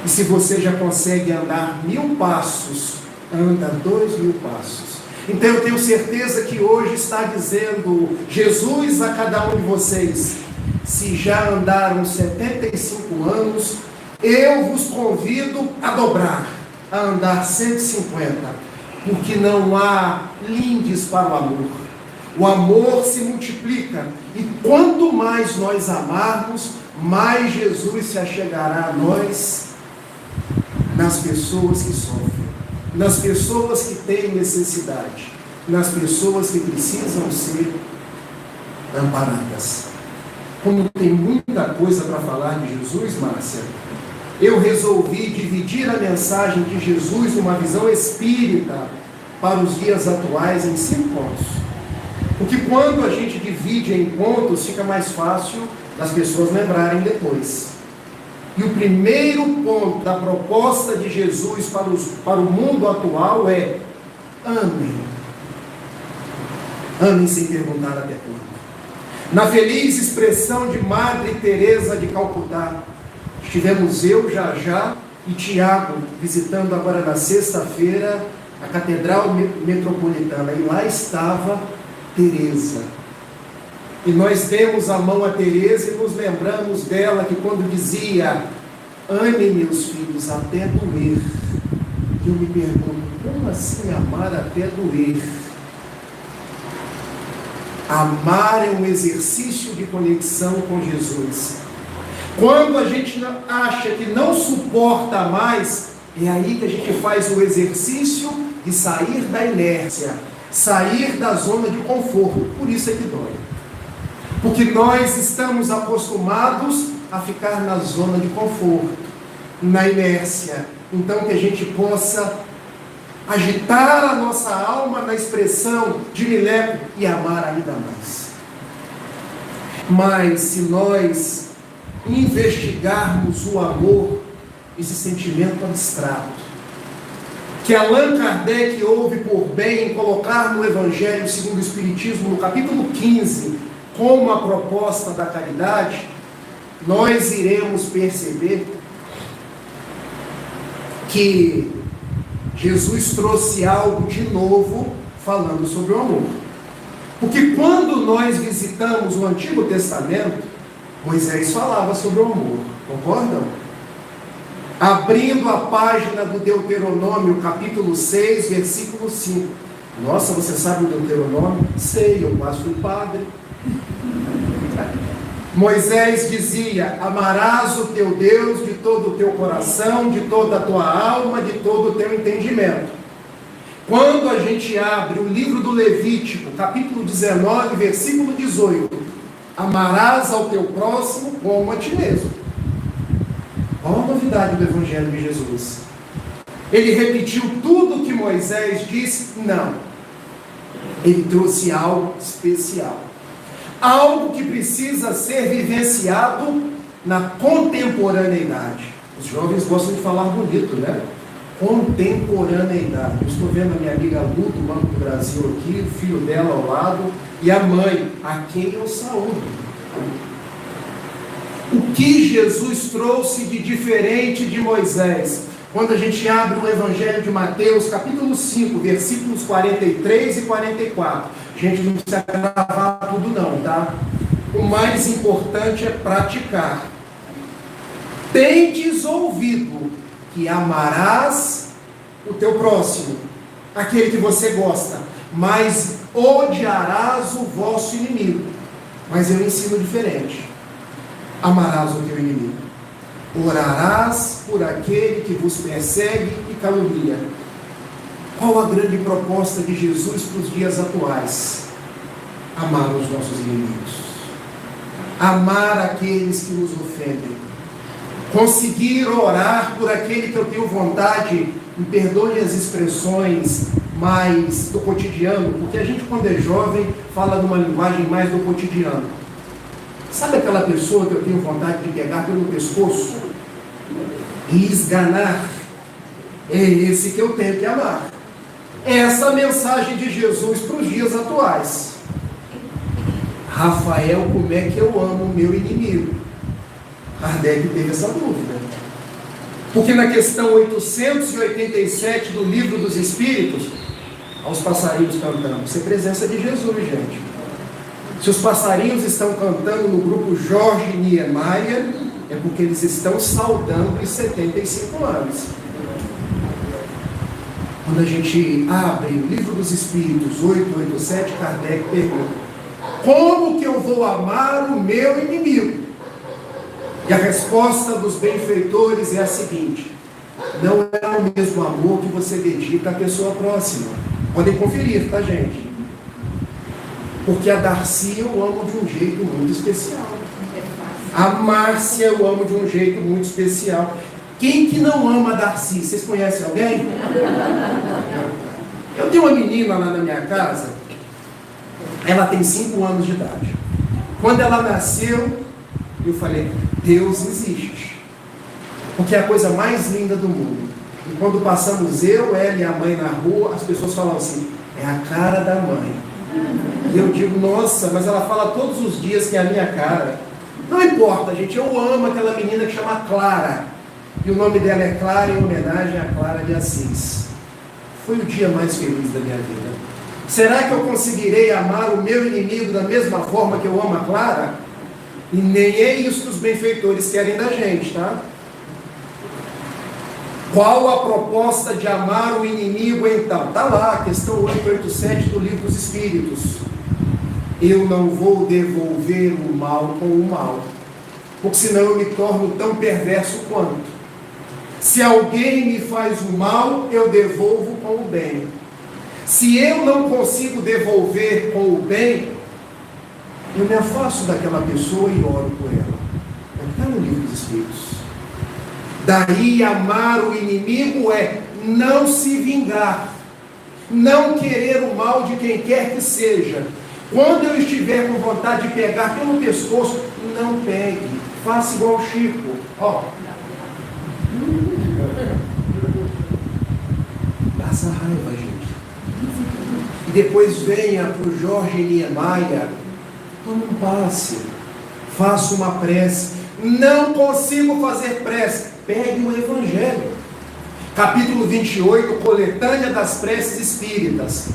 E se você já consegue andar 1000 passos, anda 2000 passos. Então eu tenho certeza que hoje está dizendo Jesus a cada um de vocês: se já andaram 75 anos, eu vos convido a dobrar, a andar 150, porque não há lindes para o amor. O amor se multiplica, e quanto mais nós amarmos, mais Jesus se achegará a nós, nas pessoas que sofrem, nas pessoas que têm necessidade, nas pessoas que precisam ser amparadas. Como tem muita coisa para falar de Jesus, Márcia, eu resolvi dividir a mensagem de Jesus numa visão espírita para os dias atuais em 5 pontos. Porque quando a gente divide em pontos, fica mais fácil das pessoas lembrarem depois. E o primeiro ponto da proposta de Jesus para o mundo atual é: amem. Amem sem perguntar até quando. Na feliz expressão de Madre Teresa de Calcutá, estivemos eu, Jajá e Tiago visitando agora na sexta-feira a Catedral Metropolitana, e lá estava Teresa. E nós demos a mão a Teresa e nos lembramos dela, que quando dizia: amem meus filhos até doer. Eu me pergunto, como assim amar até doer? Amar é um exercício de conexão com Jesus. Quando a gente acha que não suporta mais, é aí que a gente faz o exercício de sair da inércia, sair da zona de conforto. Por isso é que dói. Porque nós estamos acostumados a ficar na zona de conforto, na inércia. Então que a gente possa agitar a nossa alma na expressão de me levo e amar ainda mais. Mas se nós investigarmos o amor, esse sentimento abstrato, que Allan Kardec houve por bem em colocar no Evangelho segundo o Espiritismo, no capítulo 15, como a proposta da caridade, nós iremos perceber que Jesus trouxe algo de novo falando sobre o amor. Porque quando nós visitamos o Antigo Testamento, Moisés falava sobre o amor, concordam? Abrindo a página do Deuteronômio, capítulo 6, versículo 5. Nossa, você sabe o Deuteronômio? Sei, eu quase fui padre. Moisés dizia: amarás o teu Deus de todo o teu coração, de toda a tua alma, de todo o teu entendimento. Quando a gente abre o livro do Levítico, capítulo 19, versículo 18, amarás ao teu próximo como a ti mesmo. Qual a novidade do Evangelho de Jesus? Ele repetiu tudo o que Moisés disse? Não. Ele trouxe algo especial. Algo que precisa ser vivenciado na contemporaneidade. Os jovens gostam de falar bonito, né? Contemporaneidade. Eu estou vendo a minha amiga Lu, do Banco do Brasil aqui, o filho dela ao lado, e a mãe, a quem eu saúdo. O que Jesus trouxe de diferente de Moisés? Quando a gente abre o Evangelho de Mateus, capítulo 5, versículos 43 e 44. Gente, não precisa gravar tudo não, tá? O mais importante é praticar. Tendes ouvido que amarás o teu próximo, aquele que você gosta, mas odiarás o vosso inimigo. Mas eu ensino diferente. Amarás o teu inimigo. Orarás por aquele que vos persegue e calunia. Qual a grande proposta de Jesus para os dias atuais? Amar os nossos inimigos. Amar aqueles que nos ofendem. Conseguir orar por aquele que eu tenho vontade, me perdoe as expressões mais do cotidiano, porque a gente, quando é jovem, fala numa linguagem mais do cotidiano. Sabe aquela pessoa que eu tenho vontade de pegar pelo pescoço e esganar? É esse que eu tenho que amar. Essa é a mensagem de Jesus para os dias atuais. Rafael, como é que eu amo o meu inimigo? Kardec teve essa dúvida. Porque na questão 887 do Livro dos Espíritos, aos passarinhos cantando, isso é presença de Jesus, gente. Se os passarinhos estão cantando no grupo Jorge Niemeyer, é porque eles estão saudando os 75 anos. Quando a gente abre o Livro dos Espíritos 887, Kardec pergunta: como que eu vou amar o meu inimigo? E a resposta dos benfeitores é a seguinte: não é o mesmo amor que você dedica à pessoa próxima. Podem conferir, tá, gente? Porque a Darcy eu amo de um jeito muito especial. A Márcia eu amo de um jeito muito especial. Quem que não ama a Darcy? Vocês conhecem alguém? Eu tenho uma menina lá na minha casa, ela tem 5 anos de idade. Quando ela nasceu, eu falei: Deus existe. Porque é a coisa mais linda do mundo. E quando passamos eu, ela e a mãe na rua, as pessoas falam assim: é a cara da mãe. E eu digo: nossa, mas ela fala todos os dias que é a minha cara. Não importa, gente, eu amo aquela menina que chama Clara. E o nome dela é Clara, em homenagem a Clara de Assis. Foi o dia mais feliz da minha vida. Será que eu conseguirei amar o meu inimigo da mesma forma que eu amo a Clara? E nem é isso que os benfeitores querem da gente, tá? Qual a proposta de amar o inimigo então? Está lá, questão 887 do Livro dos Espíritos. Eu não vou devolver o mal com o mal, porque senão eu me torno tão perverso quanto. Se alguém me faz o mal, eu devolvo com o bem. Se eu não consigo devolver com o bem, eu me afasto daquela pessoa e oro por ela. Está no Livro dos Espíritos. Daí amar o inimigo é não se vingar, não querer o mal de quem quer que seja. Quando eu estiver com vontade de pegar pelo pescoço, não pegue, faça igual o Chico, ó. Passa raiva, gente. E depois venha para o Jorge Niemeyer, toma um passe, faça uma prece. Não consigo fazer prece, pegue o Evangelho. Capítulo 28, coletânea das preces espíritas.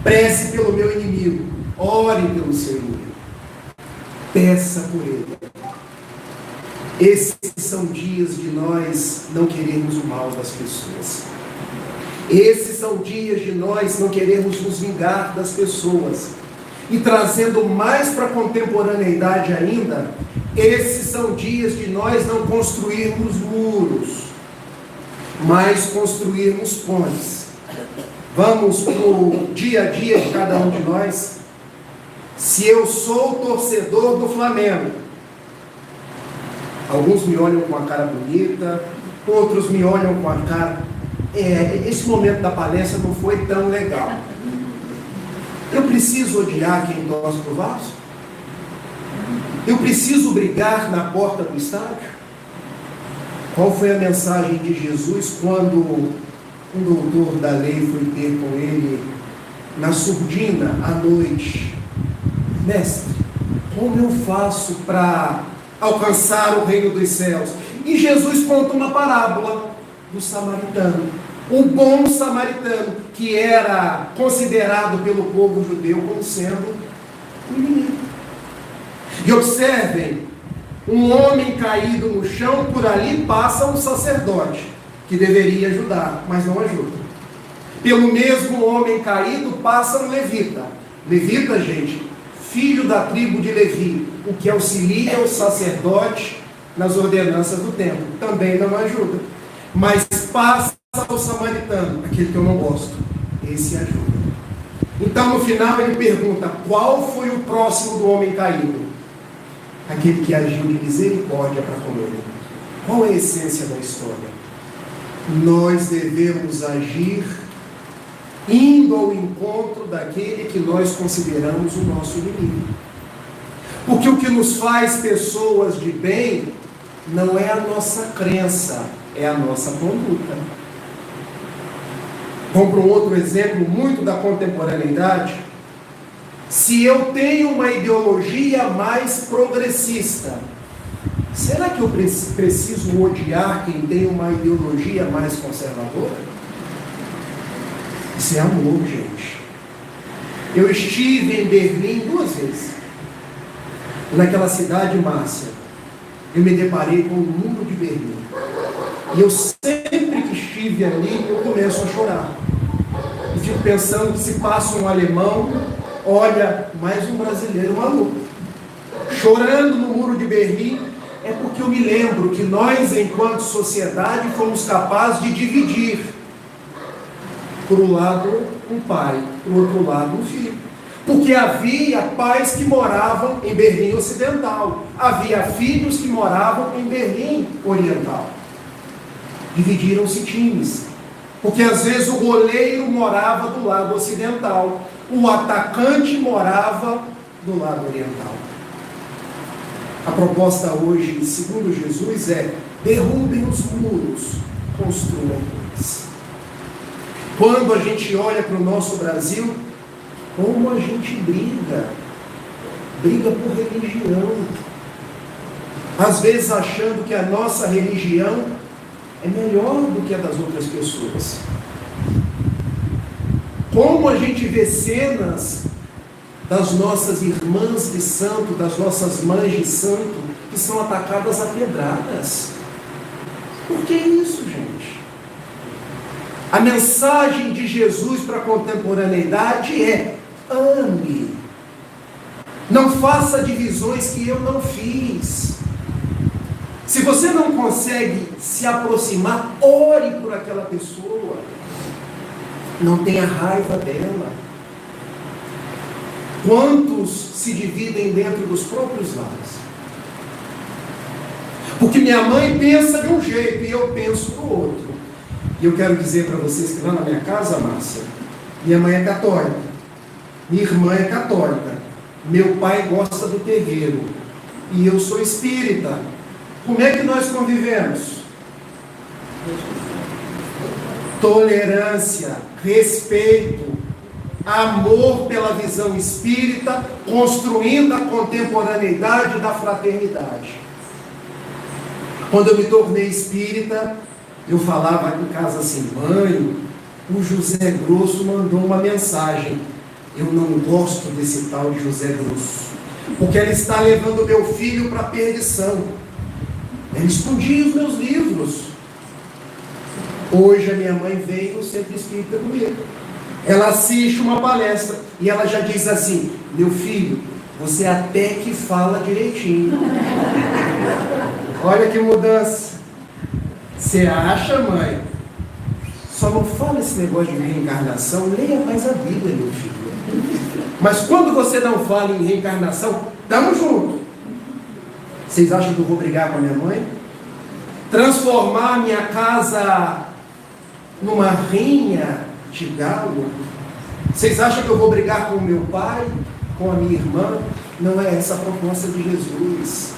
Prece pelo meu inimigo, ore pelo seu inimigo, peça por ele. Esses são dias de nós não querermos o mal das pessoas. Esses são dias de nós não querermos nos vingar das pessoas. E trazendo mais para a contemporaneidade ainda, esses são dias de nós não construirmos muros, mas construirmos pontes. Vamos para o dia a dia de cada um de nós. Se eu sou torcedor do Flamengo, alguns me olham com a cara bonita, outros me olham com a cara... esse momento da palestra não foi tão legal. Eu preciso odiar quem torce para o Vasco? Eu preciso brigar na porta do estádio? Qual foi a mensagem de Jesus quando um doutor da lei foi ter com ele na surdina à noite? Mestre, como eu faço para alcançar o reino dos céus? E Jesus conta uma parábola do samaritano, o bom samaritano, que era considerado pelo povo judeu como sendo um inimigo. E observem, um homem caído no chão, por ali passa um sacerdote, que deveria ajudar, mas não ajuda. Pelo mesmo homem caído passa um levita. Levita, gente, filho da tribo de Levi, o que auxilia o sacerdote nas ordenanças do templo, também não ajuda. Mas passa o samaritano, aquele que eu não gosto, esse ajuda. Então no final ele pergunta: qual foi o próximo do homem caído? Aquele que agiu de misericórdia para com ele. Qual é a essência da história? Nós devemos agir indo ao encontro daquele que nós consideramos o nosso inimigo. Porque o que nos faz pessoas de bem não é a nossa crença, é a nossa conduta. Vamos para um outro exemplo muito da contemporaneidade. Se eu tenho uma ideologia mais progressista, será que eu preciso odiar quem tem uma ideologia mais conservadora? Isso é amor, gente. Eu estive em Berlim 2 vezes. Naquela cidade, Márcia, eu me deparei com o muro de Berlim. E eu sempre que estive ali, eu começo a chorar. E fico pensando que se passa um alemão, olha, mais um brasileiro maluco, chorando no muro de Berlim, é porque eu me lembro que nós, enquanto sociedade, fomos capazes de dividir. Por um lado, um pai, por outro lado, um filho. Porque havia pais que moravam em Berlim Ocidental, havia filhos que moravam em Berlim Oriental. Dividiram-se times, porque às vezes o goleiro morava do lado ocidental, o atacante morava do lado oriental. A proposta hoje, segundo Jesus, é: derrubem os muros, construam eles. Quando a gente olha para o nosso Brasil, como a gente briga por religião, às vezes achando que a nossa religião é melhor do que a das outras pessoas. Como a gente vê cenas das nossas irmãs de santo, das nossas mães de santo, que são atacadas a pedradas. Por que isso, gente? A mensagem de Jesus para a contemporaneidade é: ame. Não faça divisões que eu não fiz. Se você não consegue se aproximar, ore por aquela pessoa. Não tenha raiva dela. Quantos se dividem dentro dos próprios lares? Porque minha mãe pensa de um jeito e eu penso do outro. E eu quero dizer para vocês que lá na minha casa, Márcia, minha mãe é católica, minha irmã é católica, meu pai gosta do terreiro e eu sou espírita. Como é que nós convivemos? Tolerância, respeito, amor pela visão espírita, construindo a contemporaneidade da fraternidade. Quando eu me tornei espírita, eu falava aqui em casa assim: mãe, o José Grosso mandou uma mensagem. Eu não gosto desse tal de José Grosso, porque ele está levando meu filho para a perdição. Ele escondia os meus livros. Hoje a minha mãe veio no centro espírita comigo. Ela assiste uma palestra e ela já diz assim: meu filho, você até que fala direitinho. Olha que mudança. Você acha, mãe? Só não fala esse negócio de reencarnação, leia mais a Bíblia, meu filho. Mas quando você não fala em reencarnação, estamos juntos. Vocês acham que eu vou brigar com a minha mãe? Transformar minha casa numa rinha de galo? Vocês acham que eu vou brigar com o meu pai, com a minha irmã? Não é essa a proposta de Jesus.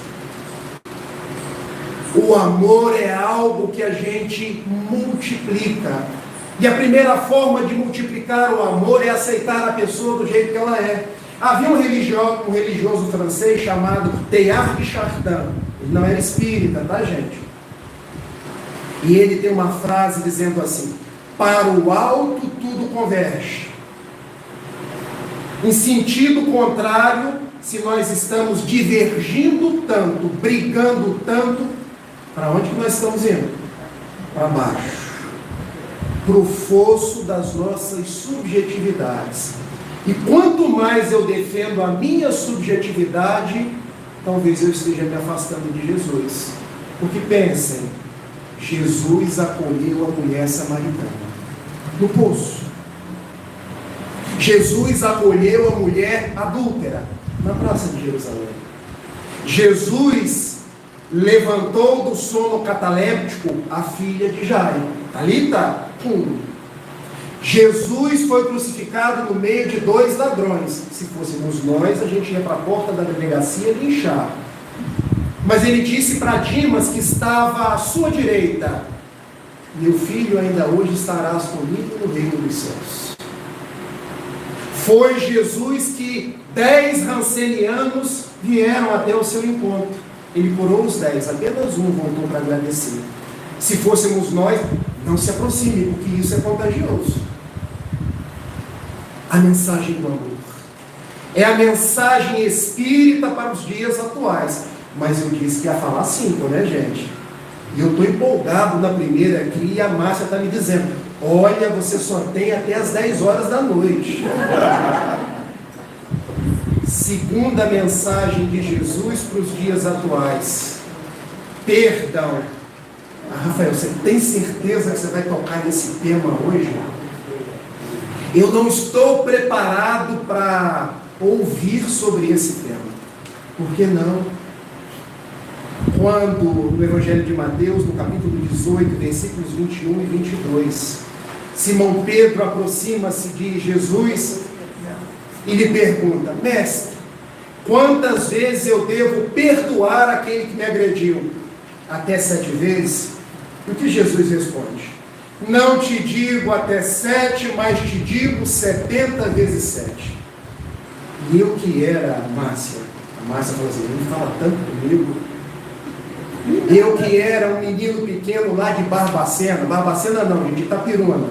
O amor é algo que a gente multiplica. E a primeira forma de multiplicar o amor é aceitar a pessoa do jeito que ela é. Havia um religioso francês chamado Teilhard de Chardin. Ele não era espírita, tá, gente? E ele tem uma frase dizendo assim: para o alto tudo converge. Em sentido contrário, se nós estamos divergindo tanto, brigando tanto, para onde que nós estamos indo? Para baixo. Para o fosso das nossas subjetividades. E quanto mais eu defendo a minha subjetividade, talvez eu esteja me afastando de Jesus. Porque pensem, Jesus acolheu a mulher samaritana no poço. Jesus acolheu a mulher adúltera na praça de Jerusalém. Jesus levantou do sono cataléptico a filha de Jairo. Talita, Jesus foi crucificado no meio de 2 ladrões. Se fôssemos nós, a gente ia para a porta da delegacia linchar. Mas ele disse para Dimas, que estava à sua direita: meu filho ainda hoje estarás comigo no reino dos céus. Foi Jesus que 10 rancenianos vieram até o seu encontro. Ele curou os 10, apenas um voltou para agradecer. Se fôssemos nós, não se aproxime, porque isso é contagioso. A mensagem do amor é a mensagem espírita para os dias atuais. Mas eu disse que ia falar 5, né, gente? E eu estou empolgado na primeira aqui, e a Márcia está me dizendo: olha, você só tem até as 10 horas da noite. Segunda mensagem de Jesus para os dias atuais: perdão. Rafael, você tem certeza que você vai tocar nesse tema hoje? Eu não estou preparado para ouvir sobre esse tema. Por que não? Quando no Evangelho de Mateus, no capítulo 18, versículos 21 e 22, Simão Pedro aproxima-se de Jesus e lhe pergunta: mestre, quantas vezes eu devo perdoar aquele que me agrediu? Até 7 vezes? E o que Jesus responde? Não te digo até 7, mas te digo 70 vezes 7. E eu que era a Márcia falou assim: não fala tanto comigo. Eu que era um menino pequeno lá de Barbacena não, gente, Itapiruna.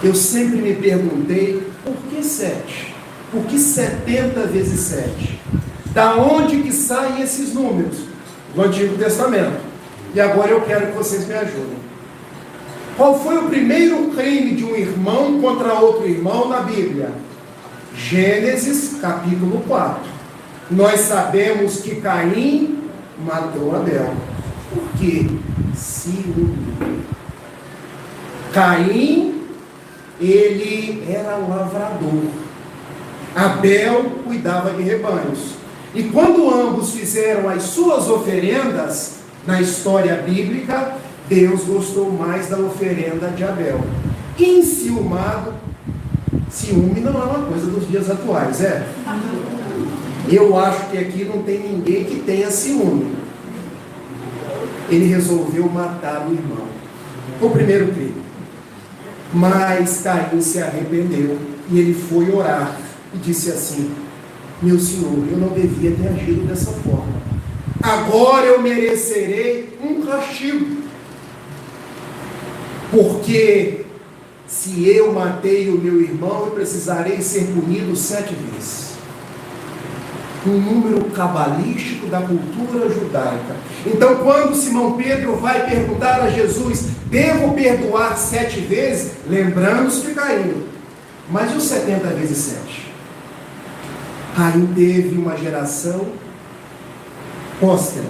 Eu sempre me perguntei: por que 7? Por que 70 vezes 7? Da onde que saem esses números? Do Antigo Testamento. E agora eu quero que vocês me ajudem. Qual foi o primeiro crime de um irmão contra outro irmão na Bíblia? Gênesis capítulo 4. Nós sabemos que Caim matou Abel. Por quê? Ciúme. Caim, ele era lavrador. Abel cuidava de rebanhos. E quando ambos fizeram as suas oferendas, na história bíblica, Deus gostou mais da oferenda de Abel. Enciumado, ciúme não é uma coisa dos dias atuais, é? Eu acho que aqui não tem ninguém que tenha ciúme. Ele resolveu matar o irmão. Foi o primeiro crime. Mas Caim se arrependeu e ele foi orar e disse assim: meu Senhor, eu não devia ter agido dessa forma. Agora eu merecerei um castigo. Porque se eu matei o meu irmão, eu precisarei ser punido 7 vezes. Um número cabalístico da cultura judaica. Então, quando Simão Pedro vai perguntar a Jesus: devo perdoar 7 vezes? Lembrando-se de Caim. Mas e os 70 vezes 7? Caim teve uma geração póstera.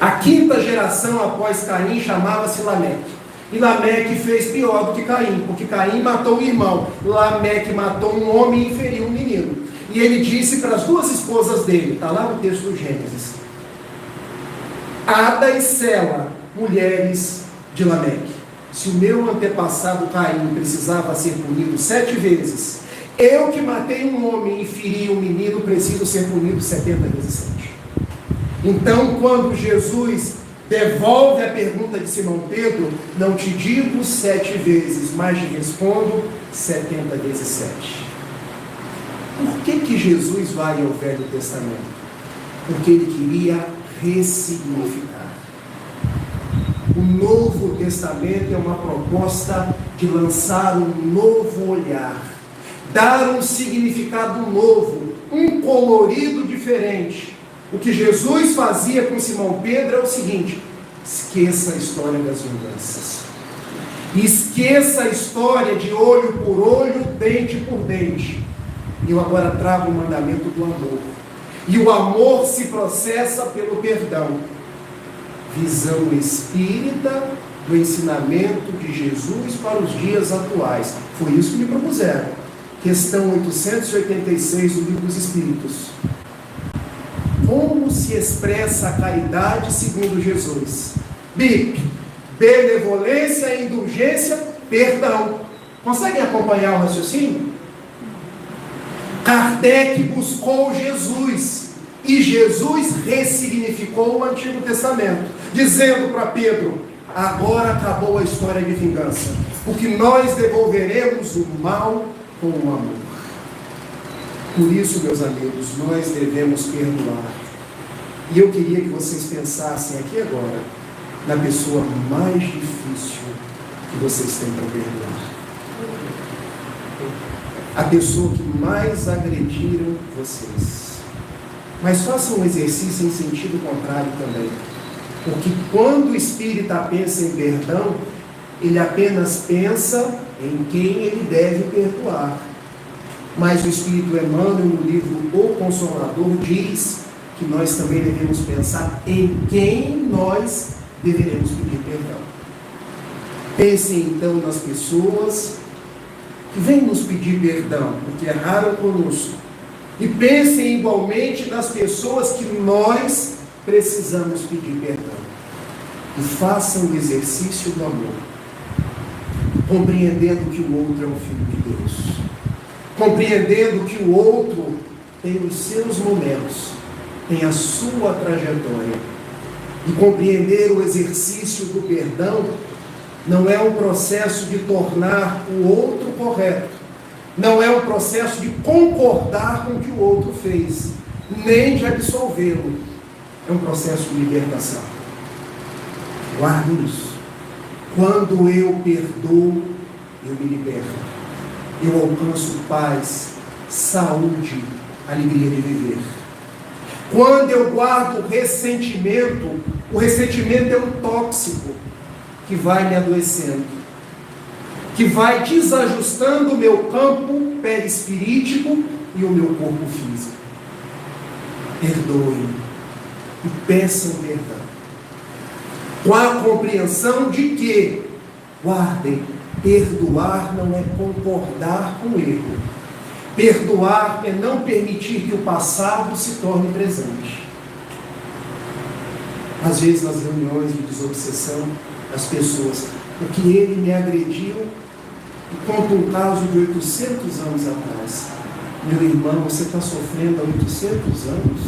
A 5ª geração após Caim chamava-se Lameque. E Lameque fez pior do que Caim, porque Caim matou o irmão, Lameque matou um homem e feriu um menino. E ele disse para as duas esposas dele, está lá no texto do Gênesis: Ada e Sela, mulheres de Lameque, se o meu antepassado Caim precisava ser punido 7 vezes, eu que matei um homem e feri um menino, preciso ser punido 70 vezes 7. Então, quando Jesus devolve a pergunta de Simão Pedro, não te digo 7 vezes, mas te respondo 70 vezes 7. Por que Jesus vai ao Velho Testamento? Porque ele queria ressignificar. O Novo Testamento é uma proposta de lançar um novo olhar, dar um significado novo, um colorido diferente. O que Jesus fazia com Simão Pedro é o seguinte: esqueça a história das vinganças, esqueça a história de olho por olho, dente por dente. Eu agora trago o mandamento do amor, e o amor se processa pelo perdão. Visão espírita do ensinamento de Jesus para os dias atuais. Foi isso que me propuseram. Questão 886 do Livro dos Espíritos. Como se expressa a caridade segundo Jesus? BIP, benevolência, indulgência, perdão. Conseguem acompanhar o raciocínio? Kardec buscou Jesus, e Jesus ressignificou o Antigo Testamento, dizendo para Pedro: agora acabou a história de vingança, porque nós devolveremos o mal com o amor. Por isso, meus amigos, nós devemos perdoar. E eu queria que vocês pensassem aqui agora na pessoa mais difícil que vocês têm para perdoar. A pessoa que mais agrediram vocês. Mas façam um exercício em sentido contrário também. Porque quando o espírita pensa em perdão, ele apenas pensa em quem ele deve perdoar. Mas o Espírito Emmanuel, no livro O Consolador, diz que nós também devemos pensar em quem nós deveremos pedir perdão. Pensem então nas pessoas que vêm nos pedir perdão, porque erraram conosco. E pensem igualmente nas pessoas que nós precisamos pedir perdão. E façam o exercício do amor, compreendendo que o outro é um filho de Deus, compreendendo que o outro tem os seus momentos, tem a sua trajetória. E compreender o exercício do perdão não é um processo de tornar o outro correto, não é um processo de concordar com o que o outro fez, nem de absolvê-lo. É um processo de libertação. Guarde isso. Quando eu perdoo, eu me liberto. Eu alcanço paz, saúde, alegria de viver. Quando eu guardo ressentimento, o ressentimento é um tóxico que vai me adoecendo, que vai desajustando o meu campo perispirítico e o meu corpo físico. Perdoem e peçam perdão, com a compreensão de que, guardem, perdoar não é concordar com o erro. Perdoar é não permitir que o passado se torne presente. Às vezes, nas reuniões de desobsessão, as pessoas, porque ele me agrediu, e conta um caso de 800 anos atrás. Meu irmão, você está sofrendo há 800 anos?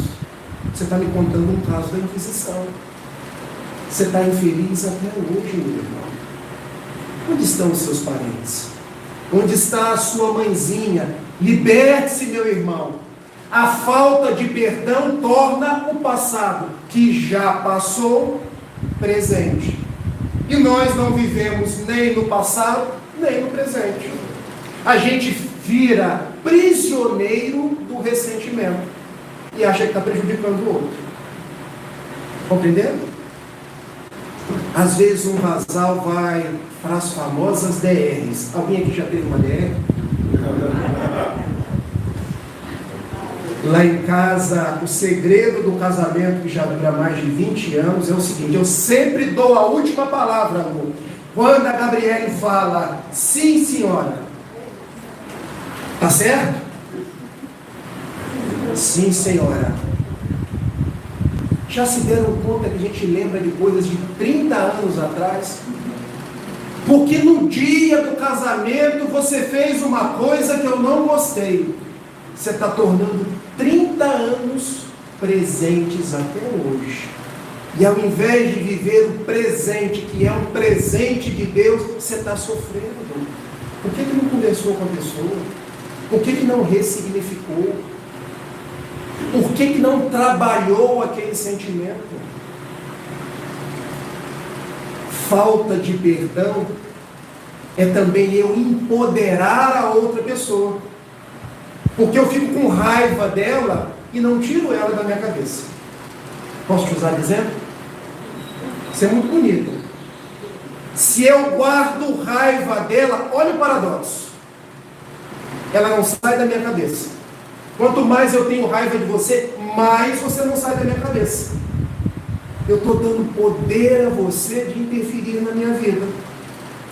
Você está me contando um caso da Inquisição. Você está infeliz até hoje, meu irmão. Onde estão os seus parentes? Onde está a sua mãezinha? Liberte-se, meu irmão. A falta de perdão torna o passado, que já passou, presente. E nós não vivemos nem no passado, nem no presente. A gente vira prisioneiro do ressentimento e acha que está prejudicando o outro. Compreendendo? Às vezes um casal vai para as famosas DRs. Alguém aqui já teve uma DR? Lá em casa, o segredo do casamento, que já dura mais de 20 anos, é o seguinte: eu sempre dou a última palavra, amor. Quando a Gabriele fala, sim, senhora, tá certo? Sim, senhora. Já se deram conta que a gente lembra de coisas de 30 anos atrás? Porque no dia do casamento você fez uma coisa que eu não gostei. Você está tornando 30 anos presentes até hoje. E ao invés de viver o presente, que é um presente de Deus, você está sofrendo. Por que não conversou com a pessoa? Por que não ressignificou? Por que não trabalhou aquele sentimento? Falta de perdão é também eu empoderar a outra pessoa. Porque eu fico com raiva dela e não tiro ela da minha cabeça. Posso te usar de exemplo? Isso é muito bonito. Se eu guardo raiva dela, olha o paradoxo. Ela não sai da minha cabeça. Quanto mais eu tenho raiva de você, mais você não sai da minha cabeça. Eu estou dando poder a você de interferir na minha vida.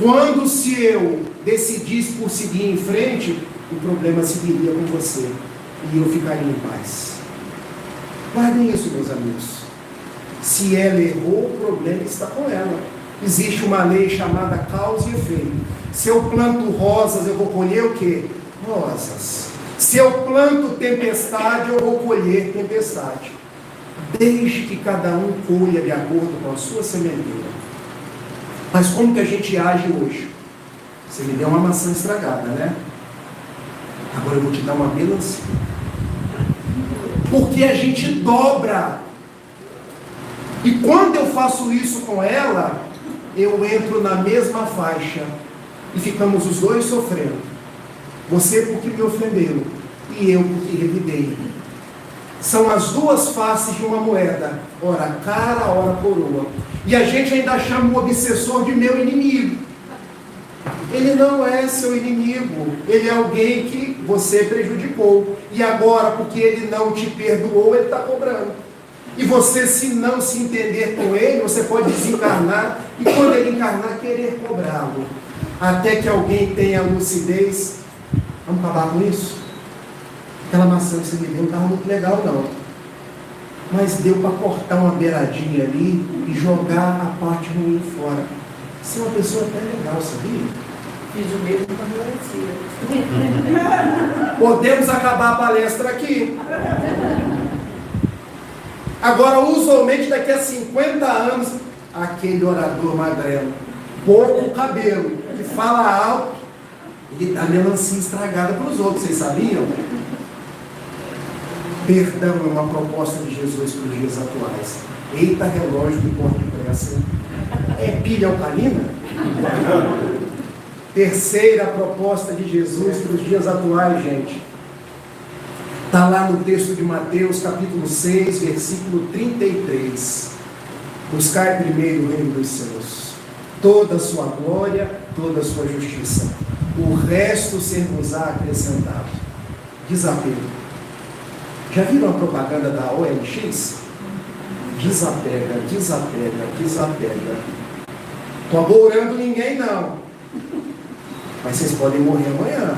Quando, se eu decidisse por seguir em frente, o problema seguiria com você. E eu ficaria em paz. Guardem isso, meus amigos. Se ela errou, o problema está com ela. Existe uma lei chamada causa e efeito. Se eu planto rosas, eu vou colher o quê? Rosas. Se eu planto tempestade, eu vou colher tempestade. Desde que cada um colha de acordo com a sua sementeira. Mas como que a gente age hoje? Você me deu uma maçã estragada, né? Agora eu vou te dar uma melancia. Porque a gente dobra. E quando eu faço isso com ela, eu entro na mesma faixa. E ficamos os dois sofrendo. Você porque me ofendeu. E eu porque revidei. São as duas faces de uma moeda. Ora cara, ora coroa. E a gente ainda chama o obsessor de meu inimigo. Ele não é seu inimigo. Ele é alguém que você prejudicou. E agora, porque ele não te perdoou, ele está cobrando. E você, se não se entender com ele, você pode desencarnar. E quando ele encarnar, querer cobrá-lo. Até que alguém tenha lucidez. Vamos acabar com isso? Aquela maçã que você me deu não estava muito legal, não. Mas deu para cortar uma beiradinha ali e jogar a parte ruim fora. Você é uma pessoa até legal, sabia? Fiz o mesmo com a melancia. Podemos acabar a palestra aqui. Agora, usualmente, daqui a 50 anos, aquele orador magrelo, pouco cabelo, que fala alto, ele dá melancia estragada para os outros, vocês sabiam? Perdão é uma proposta de Jesus para os dias atuais. Eita, relógio que corre depressa. É pilha alcalina? Terceira proposta de Jesus para os dias atuais, gente. Está lá no texto de Mateus, capítulo 6, versículo 33. Buscai primeiro o reino dos céus, toda a sua glória, toda a sua justiça. O resto ser-vos-á acrescentado. Desapego. Já viram a propaganda da OLX? Desapega, desapega, desapega. Estou aborando ninguém, não. Mas vocês podem morrer amanhã.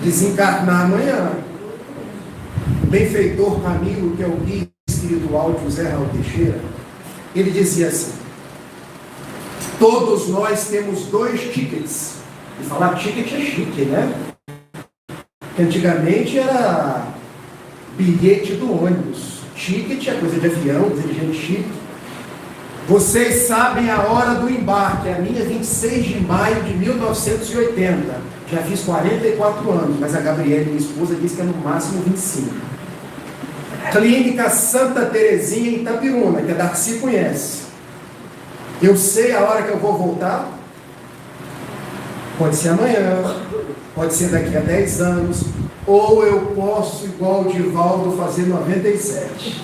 Desencarnar amanhã. O benfeitor Camilo, que é o guia espiritual de José Raul Teixeira, ele dizia assim: todos nós temos 2 tickets. E falar ticket é chique, né? Porque antigamente era bilhete do ônibus. Ticket é coisa de avião, coisa de gente chique. Vocês sabem a hora do embarque. A minha é 26 de maio de 1980. Já fiz 44 anos, mas a Gabriele, minha esposa, disse que é no máximo 25. Clínica Santa Terezinha, em Itapiruna, que a Darcy conhece. Eu sei a hora que eu vou voltar. Pode ser amanhã, pode ser daqui a 10 anos, ou eu posso, igual o Divaldo, fazer 97.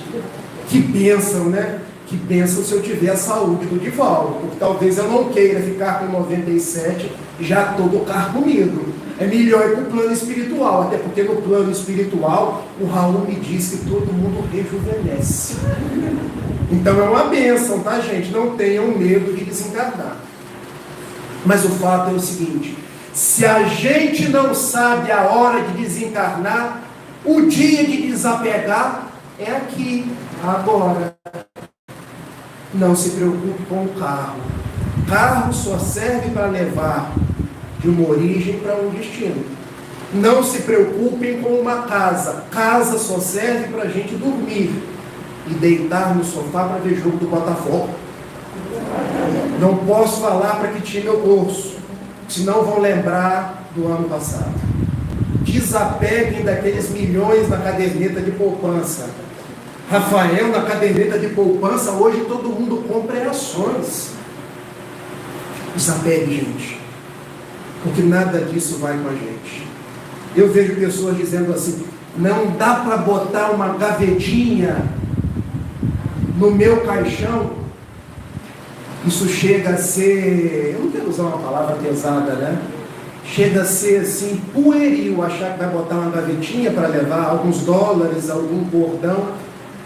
Que bênção, né? Que bênção se eu tiver a saúde do Divaldo, porque talvez eu não queira ficar com 97 e já todo carcomido. É melhor ir para o plano espiritual, até porque no plano espiritual o Raul me diz que todo mundo rejuvenesce. Então é uma bênção, tá, gente? Não tenham medo de desencarnar. Mas o fato é o seguinte: se a gente não sabe a hora de desencarnar, o dia de desapegar é aqui, agora. Não se preocupe com o carro. Carro só serve para levar de uma origem para um destino. Não se preocupem com uma casa. Casa só serve para a gente dormir e deitar no sofá para ver jogo do Botafogo. Não posso falar para que time eu torço, senão vão lembrar do ano passado. Desapeguem daqueles milhões na caderneta de poupança. Rafael, na caderneta de poupança, hoje todo mundo compra ações. Desapegue, gente, porque nada disso vai com a gente. Eu vejo pessoas dizendo assim: não dá para botar uma gavetinha no meu caixão. Isso chega a ser, eu não quero usar uma palavra pesada, né? Chega a ser assim, pueril, achar que vai botar uma gavetinha para levar alguns dólares, algum cordão,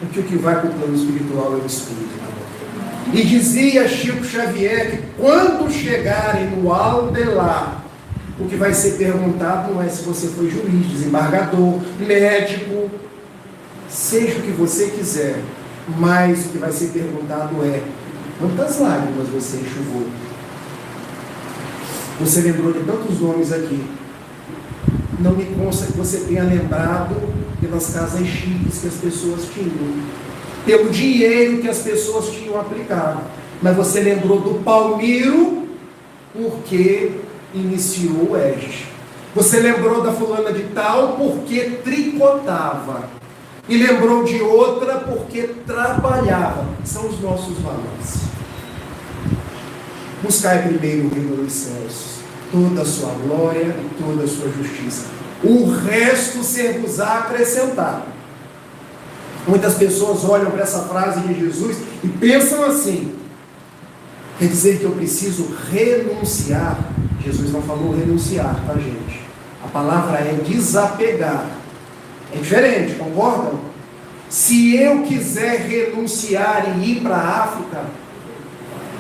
porque o que vai para o plano espiritual é o espírito. E dizia Chico Xavier que quando chegarem no aldelar, o que vai ser perguntado não é se você foi juiz, desembargador, médico, seja o que você quiser, mas o que vai ser perguntado é: quantas lágrimas você enxugou? Você lembrou de tantos nomes aqui. Não me consta que você tenha lembrado pelas casas chiques que as pessoas tinham, pelo dinheiro que as pessoas tinham aplicado, mas você lembrou do Palmiro porque iniciou o EJA. Você lembrou da fulana de tal porque tricotava, e lembrou de outra porque trabalhava. São os nossos valores. Buscai primeiro o reino dos céus, toda a sua glória e toda a sua justiça. O resto ser-vos-á acrescentado. Muitas pessoas olham para essa frase de Jesus e pensam assim: quer dizer que eu preciso renunciar? Jesus não falou renunciar, tá, gente? A palavra é desapegar. É diferente, concordam? Se eu quiser renunciar e ir para a África,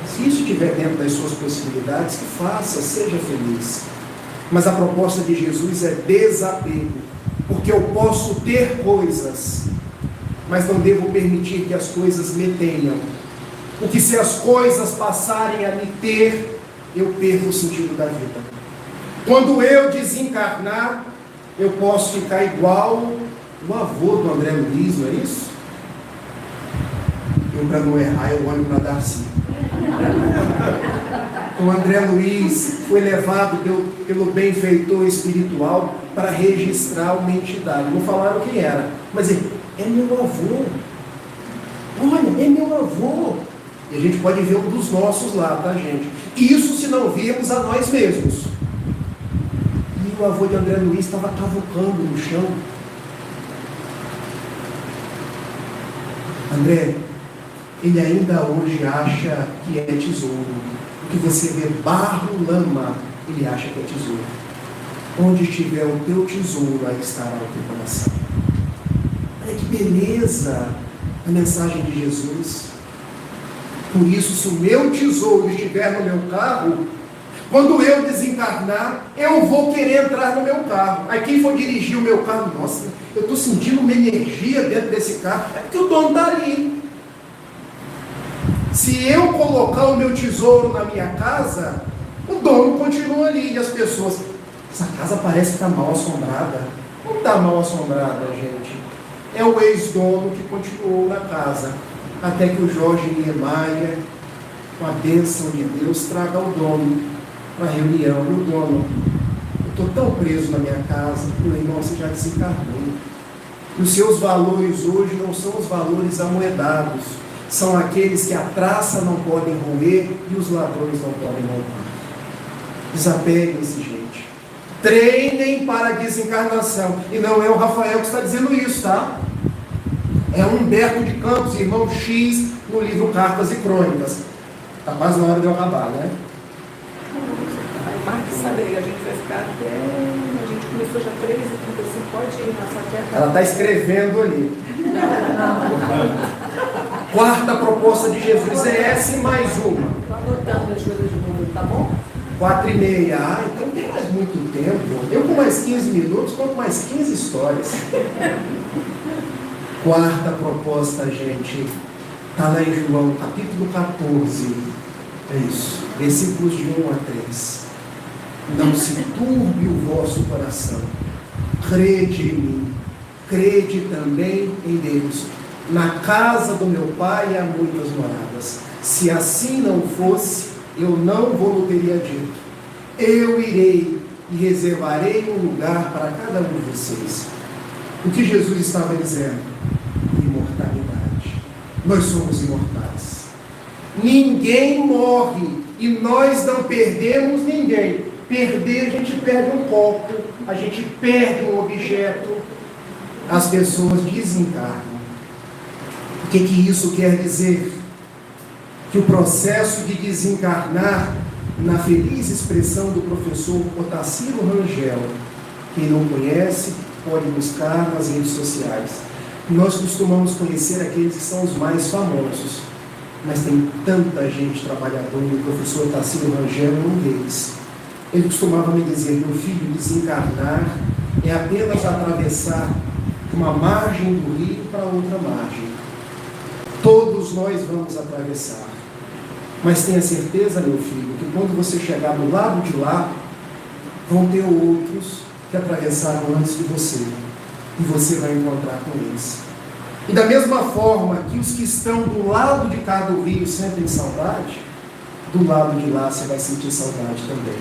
se isso estiver dentro das suas possibilidades, que faça, seja feliz. Mas a proposta de Jesus é desapego, porque eu posso ter coisas, mas não devo permitir que as coisas me tenham. Porque se as coisas passarem a me ter, eu perco o sentido da vida. Quando eu desencarnar, eu posso ficar igual o avô do André Luiz, não é isso? Eu, para não errar, eu olho para Darcy. O André Luiz foi levado pelo benfeitor espiritual para registrar uma entidade. Não falaram quem era, mas ele: é meu avô. Olha, é meu avô. E a gente pode ver um dos nossos lá, tá, gente? Isso se não virmos a nós mesmos. E o avô de André Luiz estava cavucando no chão. André, ele ainda hoje acha que é tesouro. O que você vê barro, lama, ele acha que é tesouro. Onde estiver o teu tesouro, aí estará o teu coração. Olha que beleza a mensagem de Jesus. Por isso, se o meu tesouro estiver no meu carro, quando eu desencarnar, eu vou querer entrar no meu carro. Aí quem for dirigir o meu carro: nossa, eu estou sentindo uma energia dentro desse carro. É porque o dono está ali. Se eu colocar o meu tesouro na minha casa, o dono continua ali. E as pessoas: essa casa parece que está mal assombrada. Não está mal assombrada, gente. É o ex-dono que continuou na casa, até que o Jorge Niemeyer, com a bênção de Deus, traga o dono para a reunião. E o dono: eu estou tão preso na minha casa. Meu irmão, você já desencarnou. E os seus valores hoje não são os valores amoedados, são aqueles que a traça não podem roer e os ladrões não podem roubar. Desapeguem-se, gente. Treinem para a desencarnação. E não é o Rafael que está dizendo isso, tá? É Humberto de Campos, irmão X, no livro Cartas e Crônicas. Está quase na hora de eu acabar, né? Marque, sabe aí, a gente vai ficar até... A gente começou já 13h35, pode ir na saqueta. Ela está escrevendo ali. Quarta proposta de Jesus é essa e mais uma. Estou anotando as coisas de mundo, tá bom? 4h30. Ah, então tem mais muito tempo. Eu com mais 15 minutos, conto mais 15 histórias. Quarta proposta, gente, está lá em João, capítulo 14. É isso, versículos de 1 a 3. Não se turbe o vosso coração. Crede em mim, crede também em Deus. Na casa do meu pai há muitas moradas. Se assim não fosse, eu não vou teria dito. Eu irei e reservarei um lugar para cada um de vocês. O que Jesus estava dizendo? Imortalidade. Nós somos imortais. Ninguém morre e nós não perdemos ninguém. Perder, a gente perde um copo, a gente perde um objeto, as pessoas desencarnam. O que isso quer dizer? Que o processo de desencarnar, na feliz expressão do professor Otacílio Rangel, quem não conhece, pode buscar nas redes sociais. Nós costumamos conhecer aqueles que são os mais famosos, mas tem tanta gente trabalhadora, e o professor Otacílio Rangel é um deles. Ele costumava me dizer: meu filho, desencarnar é apenas atravessar uma margem do rio para outra margem. Todos nós vamos atravessar. Mas tenha certeza, meu filho, que quando você chegar do lado de lá, vão ter outros que atravessaram antes de você. E você vai encontrar com eles. E da mesma forma que os que estão do lado de cá do rio sentem saudade, do lado de lá você vai sentir saudade também.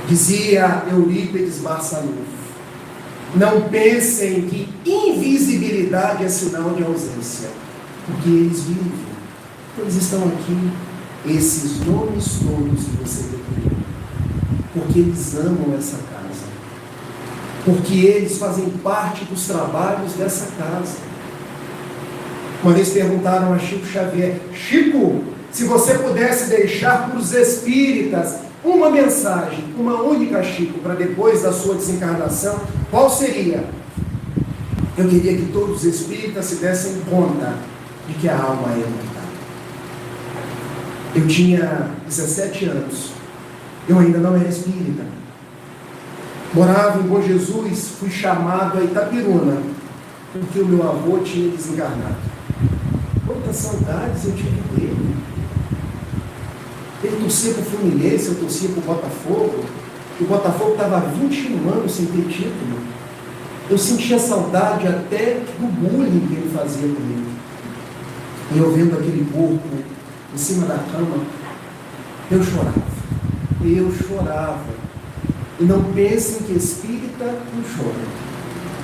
Dizia Eurípides Barçanufo: não pensem que invisibilidade é sinal de ausência, porque eles vivem, eles estão aqui, esses nomes todos que você definiu, porque eles amam essa casa, porque eles fazem parte dos trabalhos dessa casa. Uma vez perguntaram a Chico Xavier: Chico, se você pudesse deixar para os espíritas uma mensagem, uma única, Chico, para depois da sua desencarnação, qual seria? Eu queria que todos os espíritas se dessem conta de que a alma é imortal. Eu tinha 17 anos, eu ainda não era espírita, morava em Bom Jesus, fui chamado a Itapiruna, porque o meu avô tinha desencarnado. Quantas saudades eu tive dele. Ele torcia para o Fluminense, eu torcia para o Botafogo. O Botafogo estava há 21 anos sem ter título. Eu sentia saudade até do bullying que ele fazia comigo. E eu vendo aquele corpo em cima da cama, eu chorava. Eu chorava. E não pensem que espírita não chora.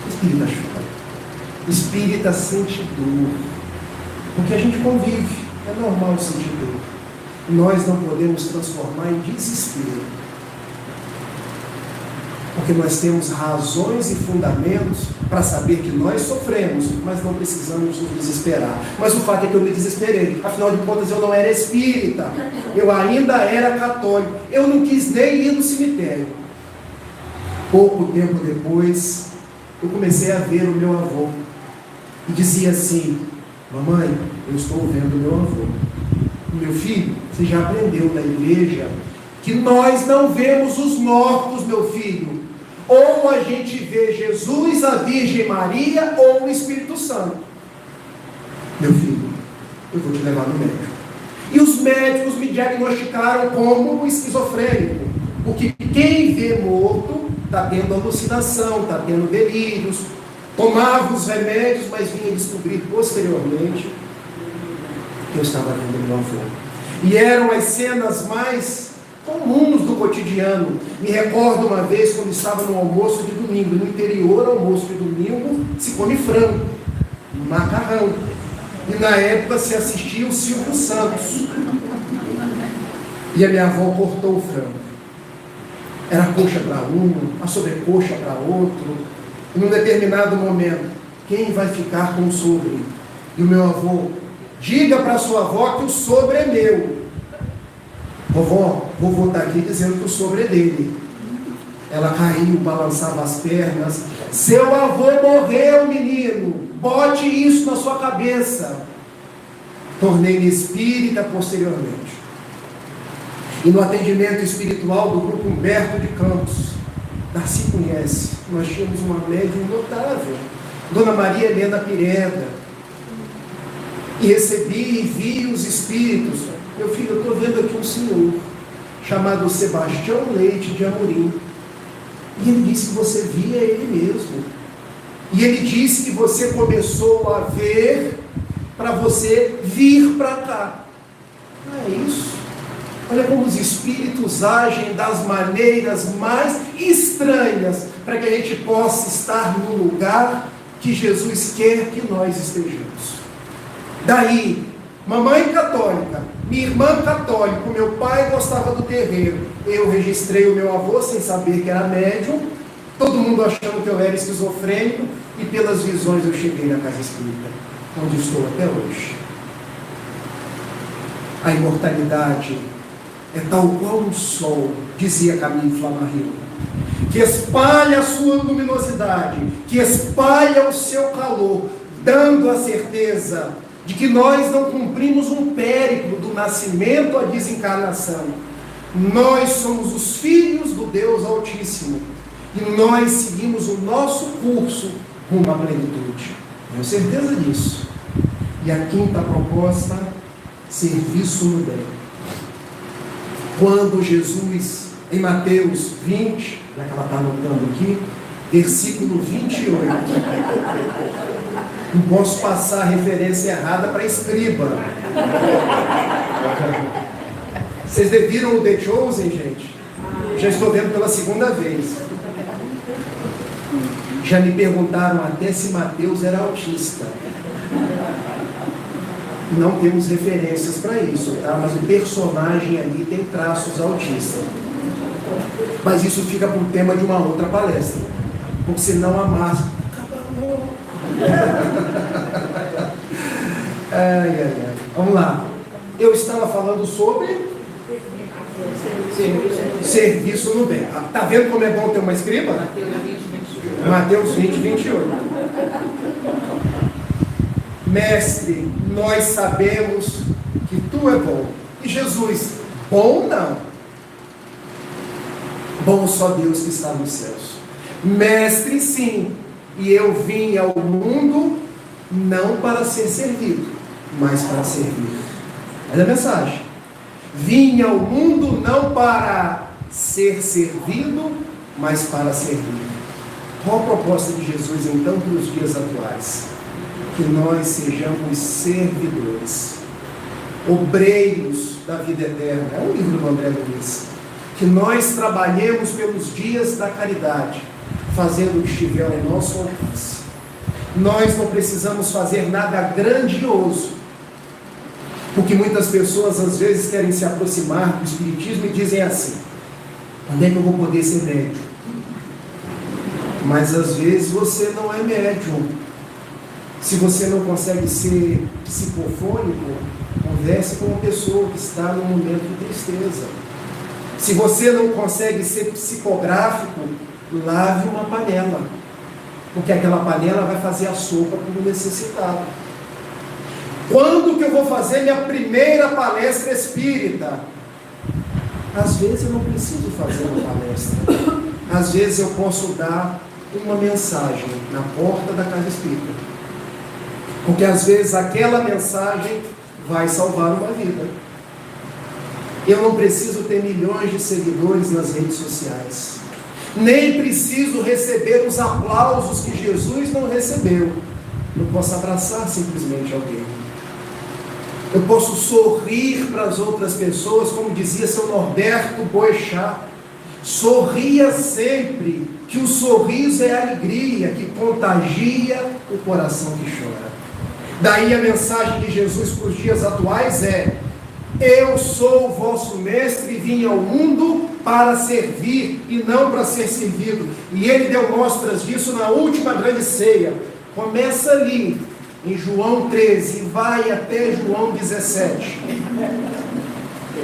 Espírita chora. Espírita sente dor. Porque a gente convive. É normal sentir dor. Nós não podemos transformar em desespero, porque nós temos razões e fundamentos para saber que nós sofremos, mas não precisamos nos desesperar. Mas o fato é que eu me desesperei, afinal de contas eu não era espírita, eu ainda era católico, eu não quis nem ir no cemitério. Pouco tempo depois, eu comecei a ver o meu avô, e dizia assim: mamãe, eu estou vendo o meu avô. Meu filho, você já aprendeu na igreja que nós não vemos os mortos, meu filho. Ou a gente vê Jesus, a Virgem Maria, ou o Espírito Santo. Meu filho, eu vou te levar no médico. E os médicos me diagnosticaram como esquizofrênico, porque quem vê morto está tendo alucinação, está tendo delírios, tomava os remédios, mas vinha descobrir posteriormente que eu estava vendo meu avô. E eram as cenas mais comuns do cotidiano. Me recordo uma vez quando estava no almoço de domingo. No interior, almoço de domingo se come frango, macarrão. E na época se assistia o Silvio Santos. E a minha avó cortou o frango. Era coxa para um, a sobrecoxa para outro. E num determinado momento, quem vai ficar com o sobre? E o meu avô: diga para sua avó que o sobre é meu. Vovô está aqui dizendo que o sobre é dele. Ela caiu, balançava as pernas. Seu avô morreu, menino. Bote isso na sua cabeça. Tornei-me espírita posteriormente. E no atendimento espiritual do grupo Humberto de Campos, Darcy conhece, nós tínhamos uma médium notável, Dona Maria Helena Pireda, e recebi e vi os espíritos. Meu filho, eu estou vendo aqui um senhor chamado Sebastião Leite de Amorim, e ele disse que você via ele mesmo, e ele disse que você começou a ver para você vir para cá. Não é isso? Olha como os espíritos agem das maneiras mais estranhas para que a gente possa estar no lugar que Jesus quer que nós estejamos. Daí, mamãe católica, minha irmã católica, meu pai gostava do terreiro, eu registrei o meu avô sem saber que era médium, todo mundo achando que eu era esquizofrênico, e pelas visões eu cheguei na casa espírita, onde estou até hoje. A imortalidade é tal qual um sol, dizia Camille Flammarion, que espalha a sua luminosidade, que espalha o seu calor, dando a certeza de que nós não cumprimos um périplo do nascimento à desencarnação. Nós somos os filhos do Deus Altíssimo e nós seguimos o nosso curso rumo à plenitude. Tenho certeza disso. E a quinta proposta, serviço no bem. Quando Jesus, em Mateus 20, já que ela está anotando aqui, versículo 28, não posso passar a referência errada para escriba. Vocês viram o The Chosen, gente? Já estou vendo pela segunda vez. Já me perguntaram até se Mateus era autista. Não temos referências para isso, tá? Mas o personagem ali tem traços autistas. Mas isso fica para o tema de uma outra palestra, porque senão a massa Vamos lá. Eu estava falando sobre serviço no bem. Está vendo como é bom ter uma escriba? Mateus 20, 28. Mestre, nós sabemos que tu é bom. E Jesus, bom não. Bom só Deus que está nos céus. Mestre, sim. E eu vim ao mundo não para ser servido, mas para servir. Olha a mensagem. Vim ao mundo não para ser servido, mas para servir. Qual a proposta de Jesus então para os dias atuais? Que nós sejamos servidores, obreiros da vida eterna. É um livro do André Luiz. Que nós trabalhemos pelos dias da caridade, fazendo o que estiver ao nosso alcance. Nós não precisamos fazer nada grandioso, porque muitas pessoas às vezes querem se aproximar do Espiritismo e dizem assim: quando é que eu vou poder ser médium? Mas às vezes você não é médium. Se você não consegue ser psicofônico, converse com uma pessoa que está num momento de tristeza. Se você não consegue ser psicográfico, lave uma panela, porque aquela panela vai fazer a sopa para o necessitado. Quando que eu vou fazer minha primeira palestra espírita? Às vezes eu não preciso fazer uma palestra. Às vezes eu posso dar uma mensagem na porta da casa espírita, porque às vezes aquela mensagem vai salvar uma vida. Eu não preciso ter milhões de seguidores nas redes sociais, nem preciso receber os aplausos que Jesus não recebeu. Eu posso abraçar simplesmente alguém. Eu posso sorrir para as outras pessoas, como dizia seu Norberto Boechat. Sorria sempre, que o sorriso é a alegria que contagia o coração que chora. Daí a mensagem de Jesus para os dias atuais é: eu sou o vosso mestre e vim ao mundo para servir e não para ser servido. E ele deu mostras disso na última grande ceia. Começa ali, em João 13, e vai até João 17.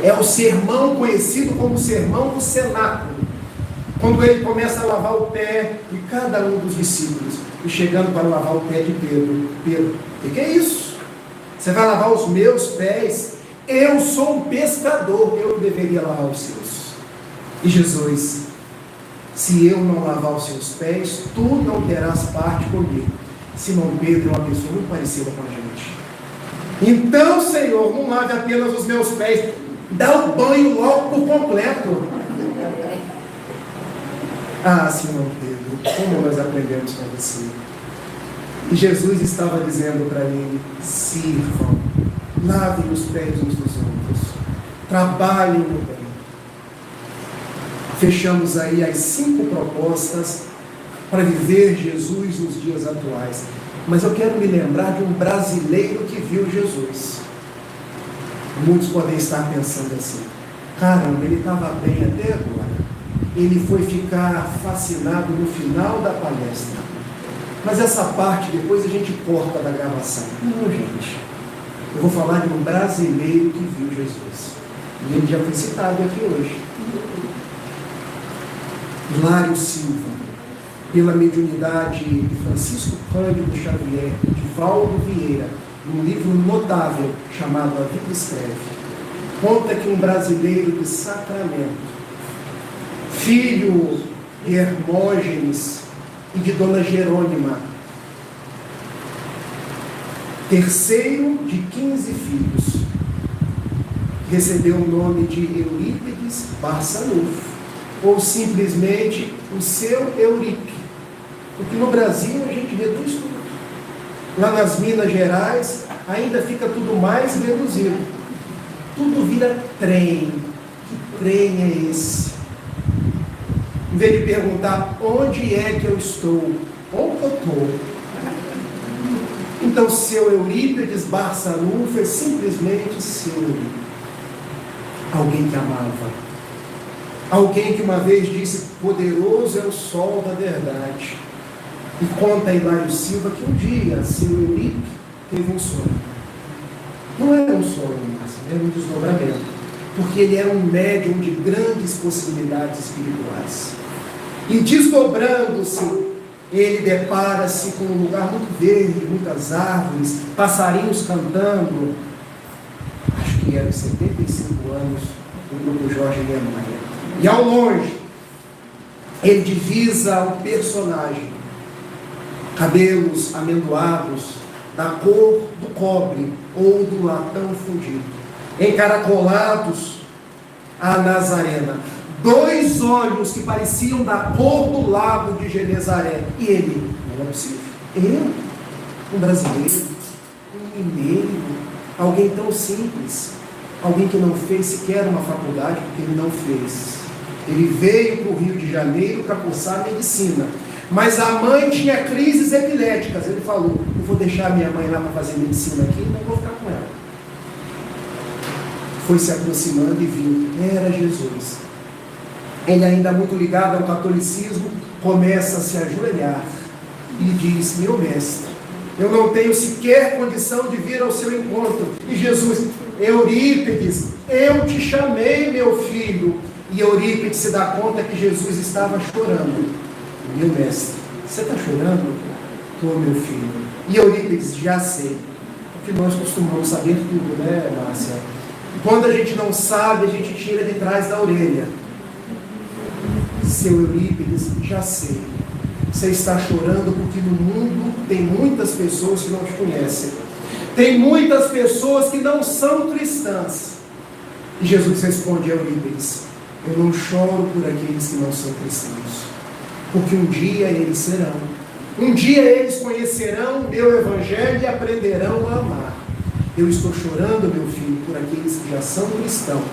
É o sermão conhecido como o sermão do cenáculo, quando ele começa a lavar o pé de cada um dos discípulos, e chegando para lavar o pé de Pedro. Pedro, o que é isso? Você vai lavar os meus pés? Eu sou um pescador, eu deveria lavar os seus. E Jesus: se eu não lavar os seus pés, tu não terás parte comigo. Simão Pedro é uma pessoa muito parecida com a gente. Então, Senhor, não lave apenas os meus pés, dá o banho logo por completo. Ah, Simão Pedro, como nós aprendemos com você. E Jesus estava dizendo para ele: sirvam, lavem os pés uns dos outros, trabalhem no bem. Fechamos aí as 5 propostas para viver Jesus nos dias atuais. Mas eu quero me lembrar de um brasileiro que viu Jesus. Muitos podem estar pensando assim: caramba, ele estava bem até agora. Ele foi ficar fascinado no final da palestra. Mas essa parte depois a gente corta da gravação. Não, gente. Eu vou falar de um brasileiro que viu Jesus. E ele já foi citado aqui hoje. Hilário Silva, pela mediunidade de Francisco Cândido Xavier, de Valdo Vieira, num livro notável chamado A Vida Escreve, conta que um brasileiro de Sacramento, filho de Hermógenes e de Dona Jerônima, terceiro de 15 filhos, recebeu o nome de Eurípides Barçanufo, ou simplesmente o seu Euripe. Porque no Brasil a gente reduz tudo. Lá nas Minas Gerais ainda fica tudo mais reduzido. Tudo vira trem. Que trem é esse? Em vez de perguntar onde é que eu estou, onde eu estou. Então seu Eurípides Barçanufo é simplesmente seu Euripe. Alguém que amava. Alguém que uma vez disse: poderoso é o sol da verdade. E conta Hilário Silva que um dia seu Euripe teve um sonho. Não era um sonho, mas era um desdobramento. Porque ele era um médium de grandes possibilidades espirituais. E desdobrando-se, ele depara-se com um lugar muito verde, muitas árvores, passarinhos cantando. Acho que eram 75 anos do grupo Jorge Niemeyer. E ao longe, ele divisa o personagem, cabelos amendoados, da cor do cobre ou do latão fundido, encaracolados a Nazarena, 2 olhos que pareciam da cor do lago de Genezaré. E ele: não é possível, eu, um brasileiro, um mineiro, alguém tão simples, alguém que não fez sequer uma faculdade, porque ele não fez. Ele veio para o Rio de Janeiro para cursar medicina, mas a mãe tinha crises epiléticas. Ele falou: eu vou deixar minha mãe lá para fazer medicina aqui, não vou ficar com ela. Foi se aproximando e viu, era Jesus. Ele, ainda muito ligado ao catolicismo, começa a se ajoelhar e diz: meu mestre, eu não tenho sequer condição de vir ao seu encontro. E Jesus: Eurípides, eu te chamei, meu filho. E Eurípides se dá conta que Jesus estava chorando. Meu mestre, você está chorando? Estou, meu filho. E Eurípides: já sei. Porque nós costumamos saber tudo, né, Márcia? Quando a gente não sabe, a gente tira de trás da orelha. Seu Eurípides: já sei. Você está chorando porque no mundo tem muitas pessoas que não te conhecem. Tem muitas pessoas que não são cristãs. E Jesus responde a Eurípides: eu não choro por aqueles que não são cristãos, porque um dia eles serão. Um dia eles conhecerão o meu evangelho e aprenderão a amar. Eu estou chorando, meu filho, por aqueles que já são cristãos,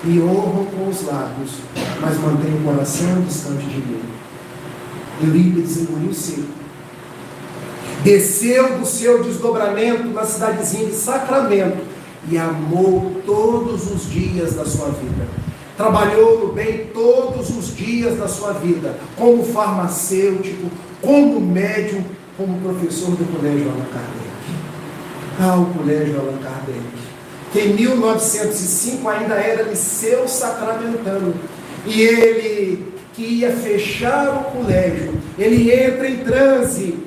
me honram com os lábios, mas mantêm o coração distante de mim. Eurípides engoliu seco. Desceu do seu desdobramento na cidadezinha de Sacramento e amou todos os dias da sua vida. Trabalhou no bem todos os dias da sua vida, como farmacêutico, como médium, como professor do Colégio Allan Kardec. O Colégio Allan Kardec, que em 1905 ainda era liceu sacramentano, e ele que ia fechar o colégio, ele entra em transe,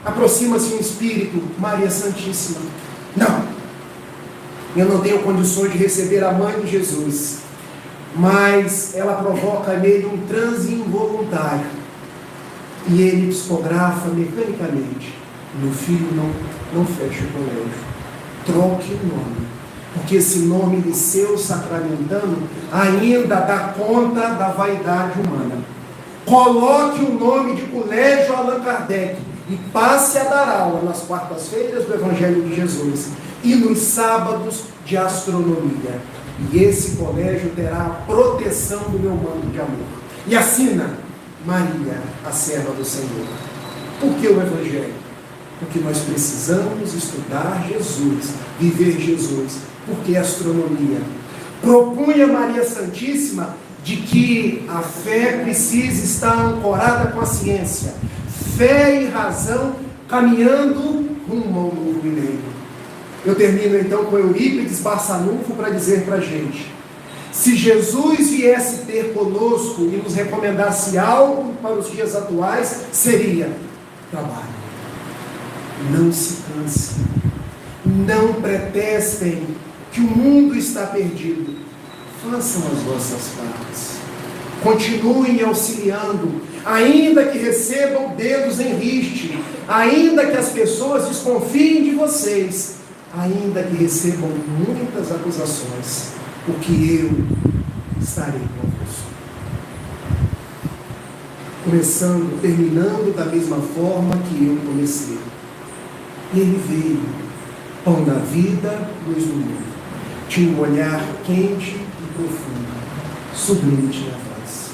aproxima-se um espírito: Maria Santíssima, não, Eu não tenho condições de receber a mãe de Jesus, mas ela provoca nele um transe involuntário. E ele psicografa mecanicamente. Meu filho não fecha o colégio. Troque o nome. Porque esse nome liceu sacramentano ainda dá conta da vaidade humana. Coloque o nome de Colégio Allan Kardec e passe a dar aula nas quartas-feiras do Evangelho de Jesus e nos sábados de astronomia. E esse colégio terá a proteção do meu manto de amor. E assina Maria, a serva do Senhor. Por que o Evangelho? Porque nós precisamos estudar Jesus, viver Jesus. Porque a astronomia propunha Maria Santíssima de que a fé precisa estar ancorada com a ciência. Fé e razão caminhando rumo ao novo milênio. Eu termino então com Eurípides Barçanufo para dizer para a gente: se Jesus viesse ter conosco e nos recomendasse algo para os dias atuais, seria trabalho. Não se cansem, não pretestem que o mundo está perdido. Façam as vossas partes. Continuem auxiliando, ainda que recebam dedos em riste, ainda que as pessoas desconfiem de vocês, ainda que recebam muitas acusações, porque eu estarei convosco. Terminando da mesma forma que eu comecei. Ele veio, pão da vida, luz do mundo. Tinha um olhar quente e profundo, sublime tinha a voz.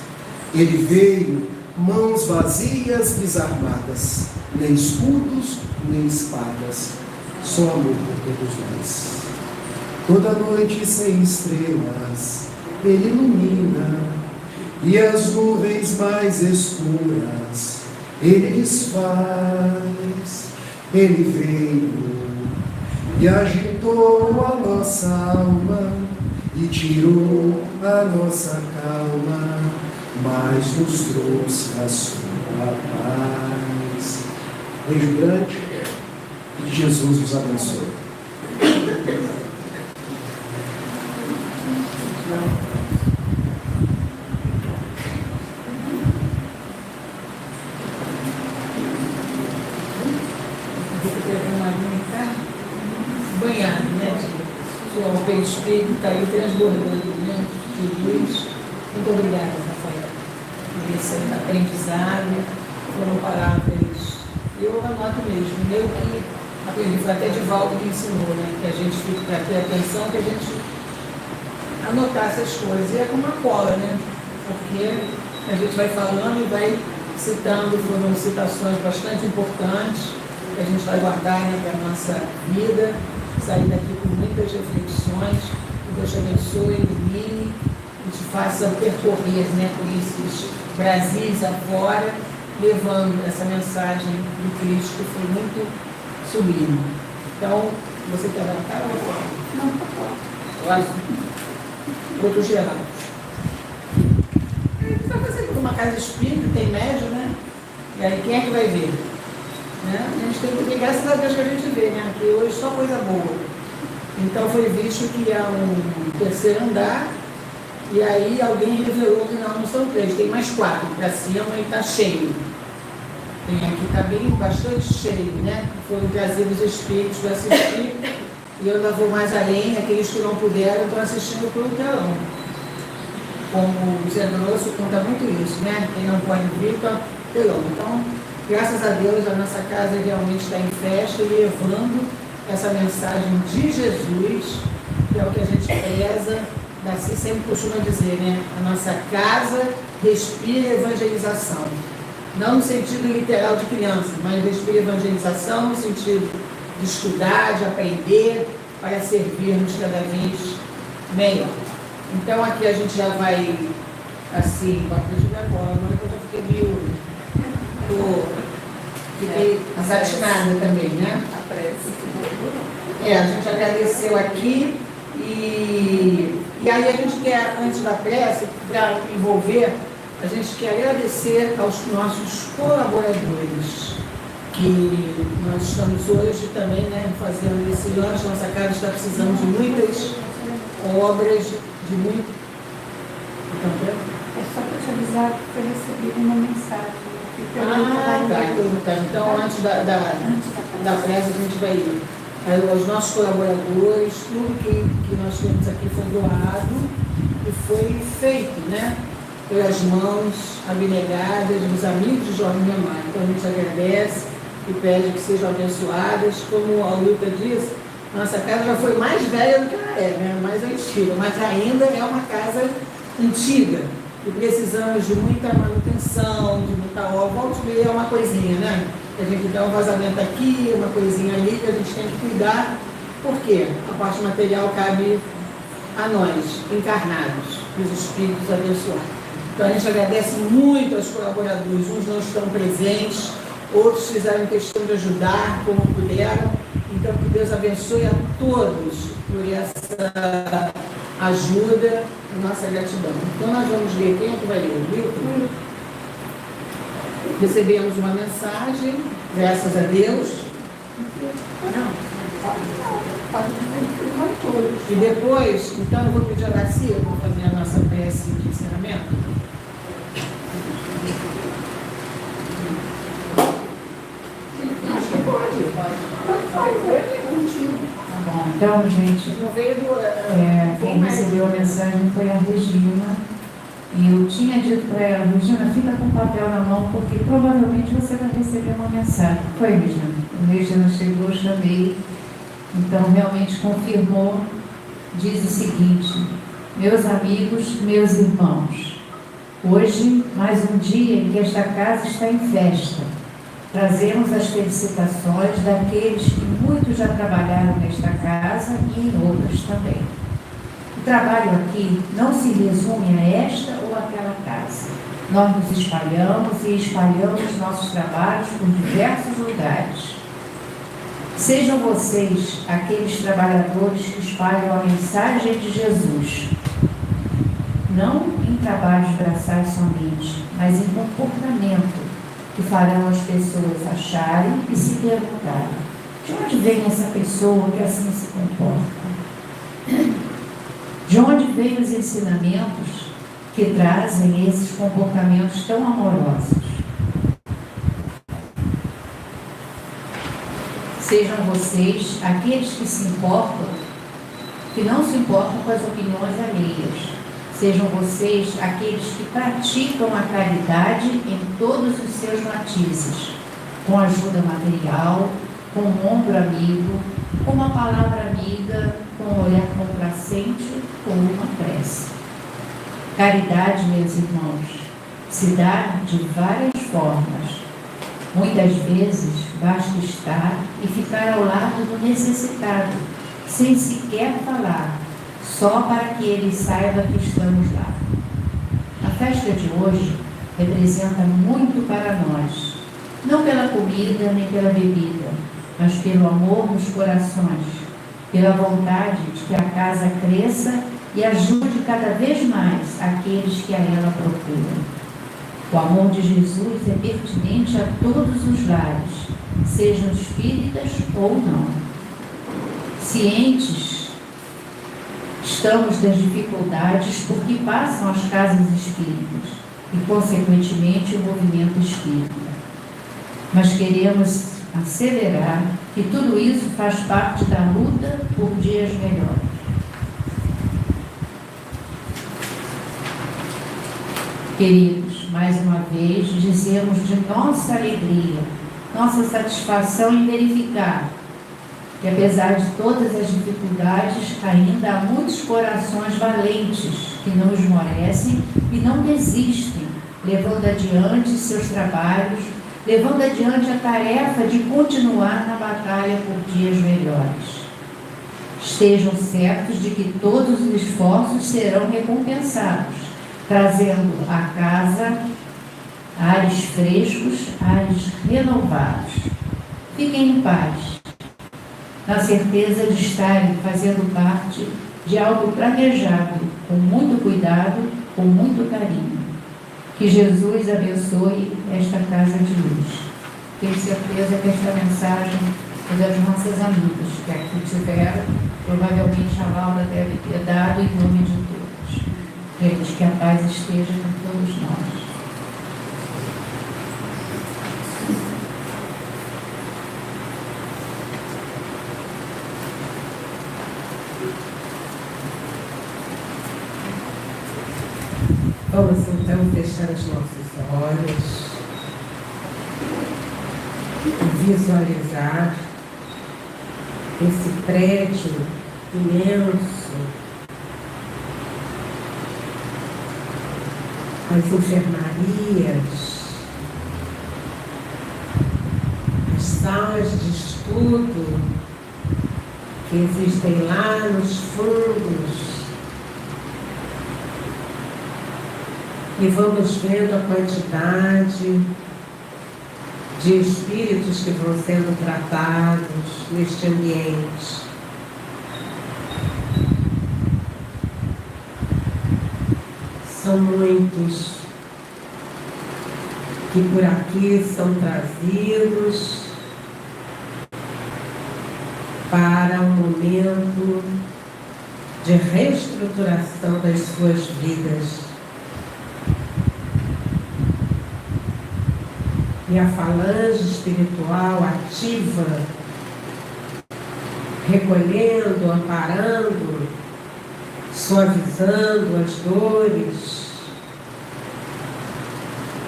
Ele veio, mãos vazias, desarmadas, nem escudos, nem espadas, só amor por todos nós. Toda noite sem estrelas, ele ilumina, e as nuvens mais escuras, ele desfaz. Ele veio e agitou a nossa alma e tirou a nossa calma, mas nos trouxe a sua paz. Beijo grande e que Jesus os abençoe. Banhado, né? O perispírito está aí transbordando, né? De luz. Muito obrigada, Rafael, por esse aprendizado. Foram palavras. Eu anoto mesmo, eu que aprendi, foi até de Valdo que ensinou, né? Que a gente fica para ter atenção, que a gente anotar essas coisas. E é como uma cola, né? Porque a gente vai falando e vai citando, foram citações bastante importantes, que a gente vai guardar, né, para a nossa vida. Sair daqui com muitas reflexões, que Deus te abençoe, ilumine e te faça percorrer, né, por esses Brasis afora, levando essa mensagem do Cristo que foi muito sublime. Então, você quer dar a cara ou fora? Não, está fora. Outro geral. Está fazendo uma casa espírita, tem médio, né? E aí quem é que vai ver? Né? A gente tem que ver, graças a Deus que a gente vê, né? Que hoje só coisa boa. Então foi visto que há um terceiro andar, e aí alguém revelou que não são 3, tem mais 4 para cima e está cheio. Tem aqui, está bem bastante cheio, né? Foram trazidos os espíritos para assistir, e eu ainda vou mais além, aqueles que não puderam estão assistindo pelo telão. Como o Zé Grosso conta muito isso, né? Quem não pode vir está telão. Então, graças a Deus, a nossa casa realmente está em festa, levando essa mensagem de Jesus, que é o que a gente preza. Darcy sempre costuma dizer, né? A nossa casa respira evangelização. Não no sentido literal de criança, mas respira evangelização no sentido de estudar, de aprender, para servirmos cada vez melhor. Então, aqui a gente já vai, assim, agora que eu já fiquei meio... Fiquei satinada também, né? A gente agradeceu aqui e aí a gente quer, antes da prece, para envolver, a gente quer agradecer aos nossos colaboradores, que nós estamos hoje também, né, fazendo esse lanche. Nossa casa está precisando de muitas obras, de muito. Então, É só para te avisar que foi recebida uma mensagem. Então, antes da pressa, a gente vai ir. Os nossos colaboradores, tudo que nós temos aqui foi doado e foi feito, né, pelas mãos abnegadas dos amigos de Jorge Neymar. Então, a gente agradece e pede que sejam abençoadas. Como a Luta disse, nossa casa já foi mais velha do que ela é, né, mais antiga, mas ainda é uma casa antiga. E precisamos de muita manutenção, de muita obra. Vamos ver, é uma coisinha, né? A gente dá um vazamento aqui, uma coisinha ali, que a gente tem que cuidar. Por quê? A parte material cabe a nós, encarnados, os espíritos abençoados. Então a gente agradece muito aos colaboradores. Uns não estão presentes, outros fizeram questão de ajudar como puderam. Então que Deus abençoe a todos por essa ajuda, a nossa gratidão. Então nós vamos ler, quem é que vai ler? O Milton? Recebemos uma mensagem, graças a Deus. E depois, então eu vou pedir a Garcia para fazer a nossa prece de encerramento. Acho que pode. Tá bom, então, gente, quem recebeu a mensagem foi a Regina. E eu tinha dito para ela, Regina, fica com o papel na mão, porque provavelmente você vai receber uma mensagem. Foi, Regina. A Regina chegou, chamei. Então, realmente confirmou. Diz o seguinte: meus amigos, meus irmãos, hoje, mais um dia em que esta casa está em festa. Trazemos as felicitações daqueles que muitos já trabalharam nesta casa e em outras também. O trabalho aqui não se resume a esta ou aquela casa. Nós nos espalhamos e espalhamos nossos trabalhos por diversos lugares. Sejam vocês aqueles trabalhadores que espalham a mensagem de Jesus, não em trabalhos braçais somente, mas em comportamento que farão as pessoas acharem e se perguntarem: de onde vem essa pessoa que assim se comporta? De onde vêm os ensinamentos que trazem esses comportamentos tão amorosos? Sejam vocês aqueles que se importam, que não se importam com as opiniões alheias. Sejam vocês aqueles que praticam a caridade em todos os seus matizes, com ajuda material, com um ombro amigo, com uma palavra amiga, com um olhar complacente ou uma prece. Caridade, meus irmãos, se dá de várias formas. Muitas vezes basta estar e ficar ao lado do necessitado, sem sequer falar, só para que ele saiba que estamos lá. A festa de hoje representa muito para nós, não pela comida nem pela bebida, mas pelo amor nos corações, pela vontade de que a casa cresça e ajude cada vez mais aqueles que a ela procuram. O amor de Jesus é pertinente a todos os lares, sejam espíritas ou não. Cientes estamos das dificuldades por que passam as casas espíritas e, consequentemente, o movimento espírita. Mas queremos asseverar que tudo isso faz parte da luta por dias melhores. Queridos, mais uma vez, dizemos de nossa alegria, nossa satisfação em verificar que, apesar de todas as dificuldades, ainda há muitos corações valentes que não esmorecem e não desistem, levando adiante seus trabalhos, levando adiante a tarefa de continuar na batalha por dias melhores. Estejam certos de que todos os esforços serão recompensados, trazendo à casa ares frescos, ares renovados. Fiquem em paz, na certeza de estarem fazendo parte de algo planejado, com muito cuidado, com muito carinho. Que Jesus abençoe esta casa de luz. tenho certeza que esta mensagem é das nossas amigas que aqui tiveram. Provavelmente a Laura deve ter dado em nome de todos. Queremos que a paz esteja com todos nós. Vamos então fechar os nossos olhos e visualizar esse prédio imenso, as enfermarias, as salas de estudo que existem lá nos fundos. E vamos vendo a quantidade de espíritos que vão sendo tratados neste ambiente. São muitos que por aqui são trazidos para um momento de reestruturação das suas vidas. E a falange espiritual ativa, recolhendo, amparando, suavizando as dores,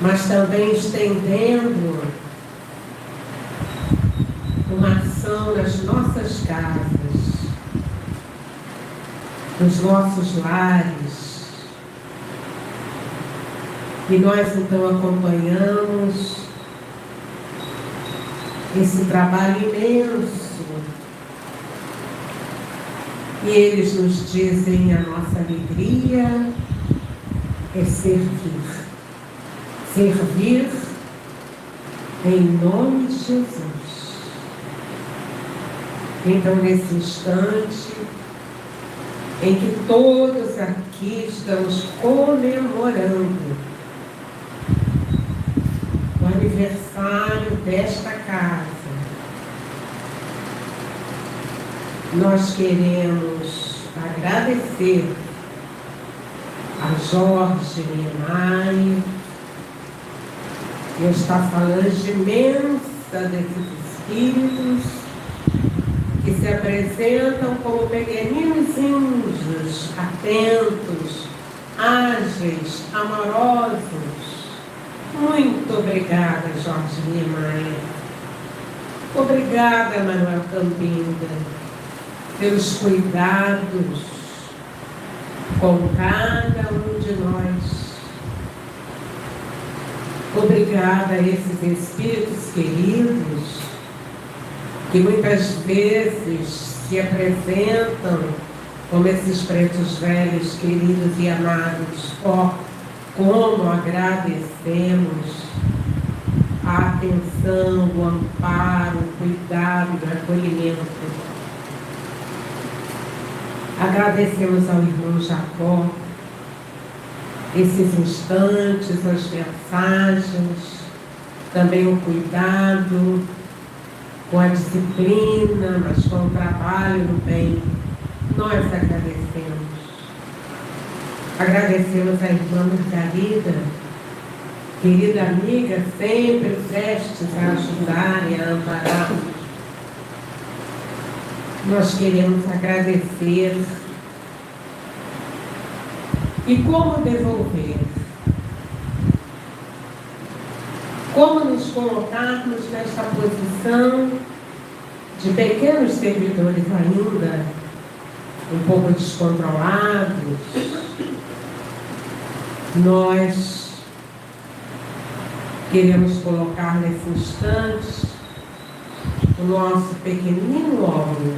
mas também estendendo uma ação nas nossas casas, nos nossos lares. E nós então acompanhamos esse trabalho imenso. E eles nos dizem: a nossa alegria é servir. Servir em nome de Jesus. Então, nesse instante em que todos aqui estamos comemorando o aniversário desta casa, nós queremos agradecer a Jorge Niemeyer e esta falange imensa desses espíritos que se apresentam como pequeninos índios, atentos, ágeis, amorosos. Muito obrigada, Jorge Niemeyer. Obrigada, Manuel Cambinda, pelos cuidados com cada um de nós. Obrigada a esses espíritos queridos que muitas vezes se apresentam como esses pretos velhos queridos e amados. Como agradecemos a atenção, o amparo, o cuidado, o acolhimento. Agradecemos ao irmão Jacó esses instantes, as mensagens, também o cuidado, com a disciplina, mas com o trabalho no bem. Nós agradecemos. Agradecemos à irmã Margarida, querida amiga, sempre prestes a ajudar e a amparar. Nós queremos agradecer. E como devolver? Como nos colocarmos nesta posição de pequenos servidores ainda, um pouco descontrolados? Nós queremos colocar nesse instante o nosso pequenino homem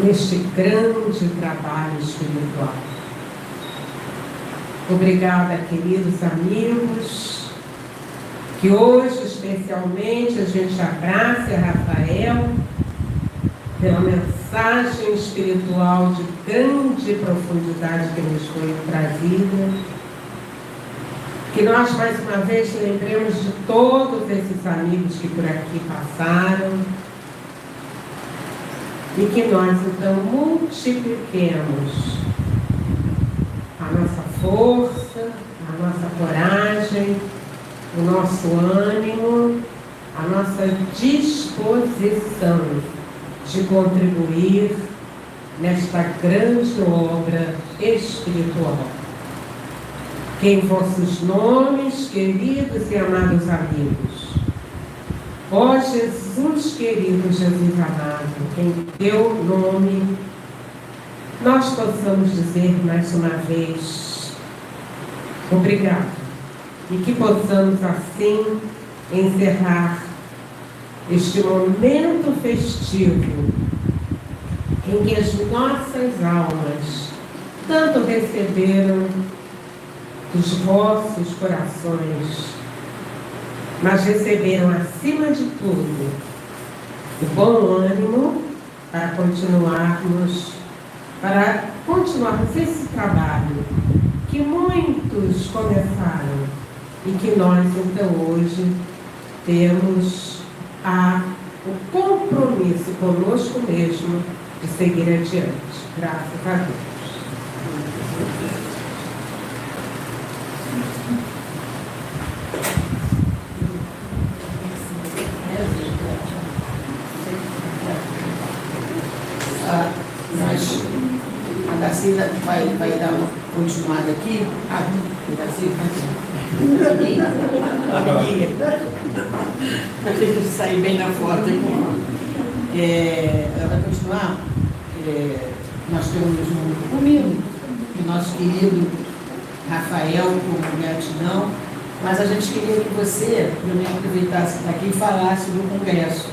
neste grande trabalho espiritual. Obrigada, queridos amigos, que hoje especialmente a gente abraça Rafael pela mensagem espiritual de grande profundidade que nos foi trazida. Que nós, mais uma vez, lembremos de todos esses amigos que por aqui passaram e que nós, então, multipliquemos a nossa força, a nossa coragem, o nosso ânimo, a nossa disposição de contribuir nesta grande obra espiritual. Que em vossos nomes, queridos e amados amigos, ó Jesus querido, Jesus amado, em teu nome, nós possamos dizer mais uma vez, obrigado, e que possamos assim encerrar este momento festivo em que as nossas almas tanto receberam dos vossos corações, mas receberam acima de tudo o bom ânimo para continuarmos esse trabalho que muitos começaram e que nós então hoje temos o compromisso conosco mesmo de seguir adiante. Graças a Deus. A Darcila vai dar uma continuada aqui. Para ter que sair bem na foto aqui. Ela vai continuar. Nós temos comigo o nosso querido Rafael como gratidão, mas a gente queria que você, primeiro, aproveitasse que está aqui e falasse do congresso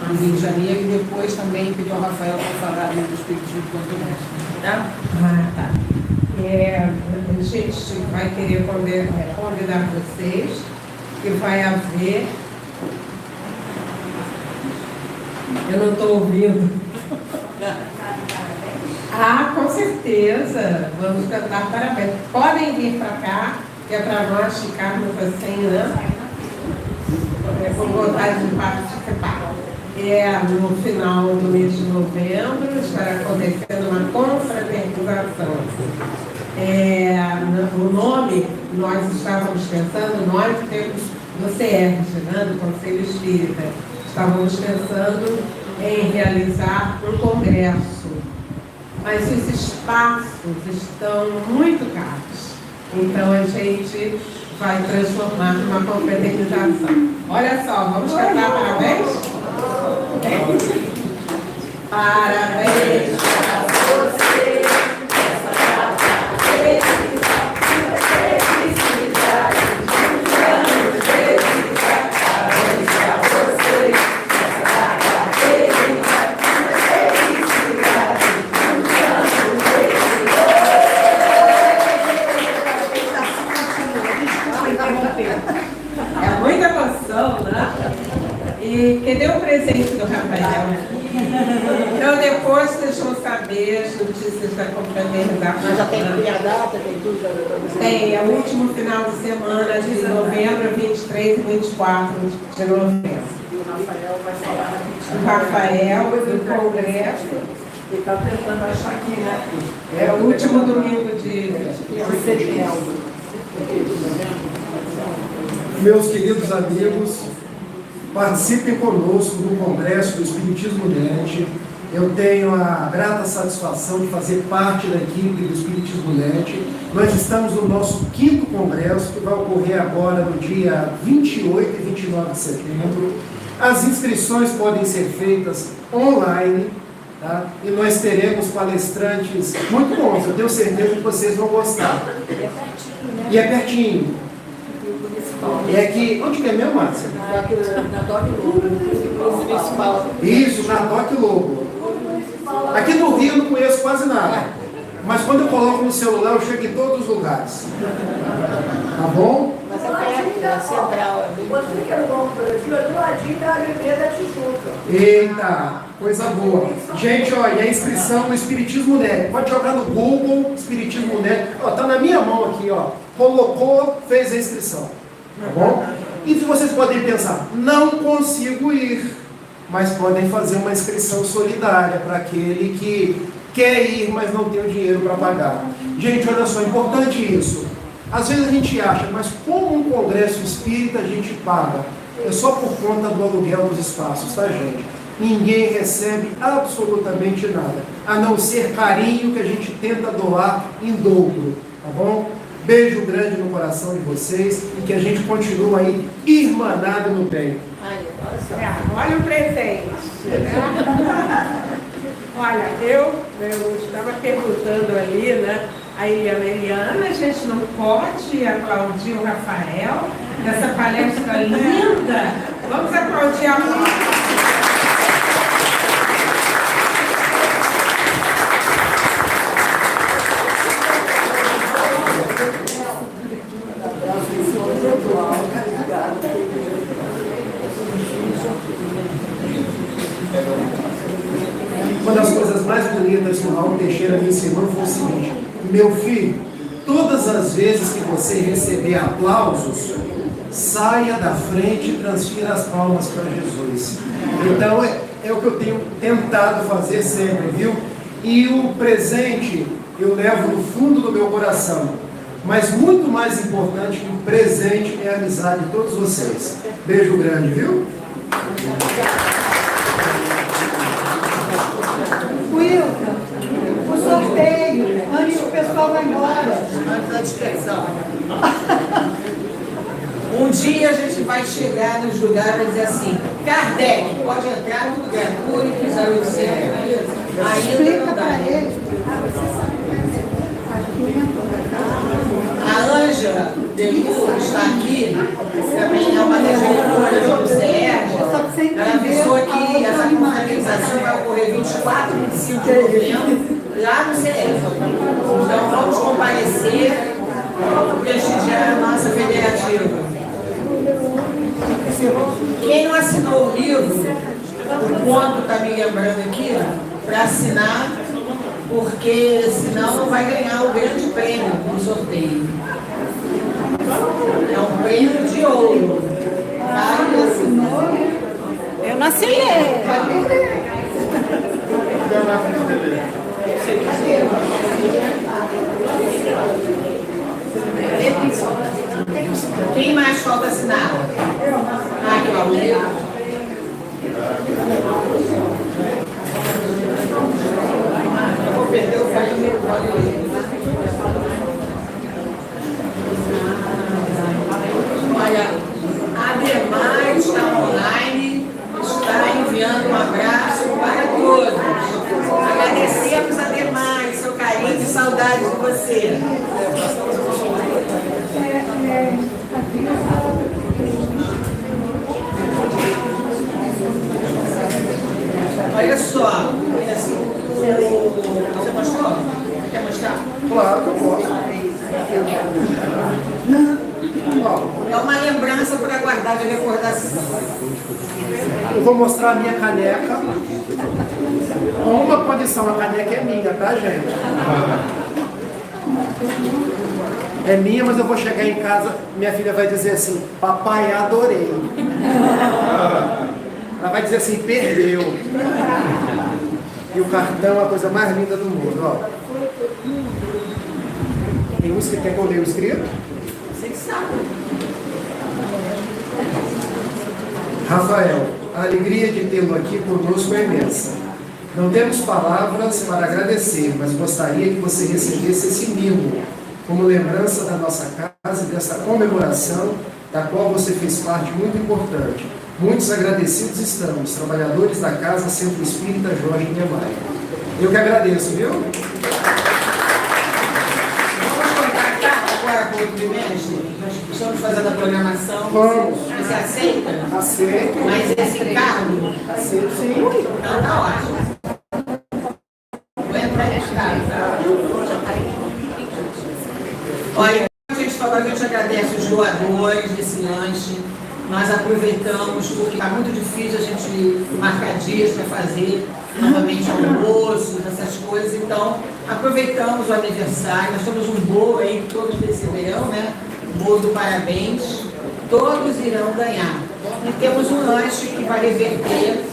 no Rio de Janeiro e depois também pedir ao Rafael para falar do Espiritismo quanto mais. Tá? Tá. A gente vai querer convidar vocês que vai haver. Eu não estou ouvindo. Com certeza. Vamos cantar parabéns. Podem vir para cá, que é para nós ficarmos assim, né? Com vontade de participar. No final do mês de novembro estará acontecendo uma confraternização. O nome, nós estávamos pensando, nós temos do CERJ, né, do Conselho Espírita, estávamos pensando em realizar um congresso, mas os espaços estão muito caros, então a gente vai transformar numa confraternização. Olha só, vamos cantar parabéns? Parabéns a você, essa data felicidade, anos felicidade, parabéns a você, essa data felicidade, é muita emoção, né? E que deu o presente do Rafael. Então depois vocês vão saber as notícias da confraternização. Mas já tem a data, tem tudo? Tem, é o último final de semana de novembro, 23 e 24 de novembro. O Rafael vai falar. O Rafael do congresso. Ele está tentando achar aqui, né? É o último domingo de setembro. Meus queridos amigos, participem conosco do Congresso do Espiritismo Net. Eu tenho a grata satisfação de fazer parte da equipe do Espiritismo Net. Nós estamos no nosso 5º congresso, que vai ocorrer agora no dia 28 e 29 de setembro. As inscrições podem ser feitas online, tá? E nós teremos palestrantes muito bons. Eu tenho certeza que vocês vão gostar. E é pertinho. É aqui, onde que é mesmo, Márcia? Na Doc Lobo, municipal. Isso, na Doc Lobo. Aqui no Rio eu não conheço quase nada. Mas quando eu coloco no celular, eu chego em todos os lugares. Tá bom? Mas é perto. central. Você que é no Banco do Brasil, é do ladinho da Alegria da Tijuca. Eita, coisa boa. Gente, olha, a inscrição no Espiritismo Net. Pode jogar no Google, Espiritismo Net. Ó, tá na minha mão aqui, ó. Colocou, fez a inscrição. Tá bom? E vocês podem pensar, não consigo ir. Mas podem fazer uma inscrição solidária para aquele que quer ir, mas não tem o dinheiro para pagar. Gente, olha só, é importante isso. Às vezes a gente acha, mas como um congresso espírita a gente paga? É só por conta do aluguel dos espaços, tá, gente? Ninguém recebe absolutamente nada, a não ser carinho que a gente tenta doar em dobro, tá bom? Beijo grande no coração de vocês e que a gente continue aí irmanado no bem. Olha o presente. Olha, eu estava perguntando ali, né? A Eliana, a gente não pode aplaudir o Rafael nessa palestra linda. Vamos aplaudir a Uma das coisas mais bonitas que o Raul Teixeira me ensinou foi o seguinte: meu filho, todas as vezes que você receber aplausos, saia da frente e transfira as palmas para Jesus. Então é o que eu tenho tentado fazer sempre, viu? E o presente eu levo no fundo do meu coração. Mas muito mais importante que o presente é a amizade de todos vocês. Beijo grande, viu? Wilton, o sorteio, antes que o pessoal vá embora. Antes da dispersão. Um dia a gente vai chegar nos lugares e dizer assim, Kardec, pode entrar no lugar, cure que saiu do céu. Ainda não dá. A Ângela Delur está aqui, também é uma das diretoras do CERJ. Ela avisou que essa confraternização vai ocorrer 24 e 25 de novembro, lá no CERJ. Então vamos comparecer, prestigiar a nossa federativa. Quem não assinou o livro, o ponto está me lembrando aqui, para assinar, porque senão não vai ganhar o grande prêmio no sorteio. É um prêmio de ouro. Tá? Eu não assinei. Quem mais falta assinar? Aqui, ó, o livro. Eu vou perder o caminho. Olha, a Demar está online, está enviando um abraço para todos. Agradecemos a Demar, seu carinho e saudade de você. Olha só, você mostrou? Quer mostrar? Claro que eu posso. É uma lembrança para guardar de recordação. Eu vou mostrar a minha caneca. Com uma condição, a caneca é minha, tá, gente? É minha, mas eu vou chegar em casa, minha filha vai dizer assim, papai, adorei. Ela vai dizer assim, perdeu. E o cartão é a coisa mais linda do mundo, ó. Tem uns que quer que eu leia o escrito? Vocês sabem. Rafael, a alegria de tê-lo aqui conosco é imensa. Não temos palavras para agradecer, mas gostaria que você recebesse esse mimo como lembrança da nossa casa e dessa comemoração da qual você fez parte muito importante. Muitos agradecidos estamos, trabalhadores da Casa Centro Espírita Jorge Niemeyer. Eu que agradeço, viu? Vamos contactar agora com o trimestre? Nós estamos fazendo a programação. Vamos. Você aceita? Aceito. Mas esse cargo? Aceito, sim. Então tá ótimo. Vou entrar nesse cargo. Olha, a gente falou, a gente agradece os doadores desse lanche. Nós aproveitamos, porque está muito difícil a gente marcar dias para fazer novamente almoços, essas coisas. Então, aproveitamos o aniversário. Nós temos um bolo aí que todos receberão, né? O bolo do parabéns. Todos irão ganhar. E temos um lanche que vai reverter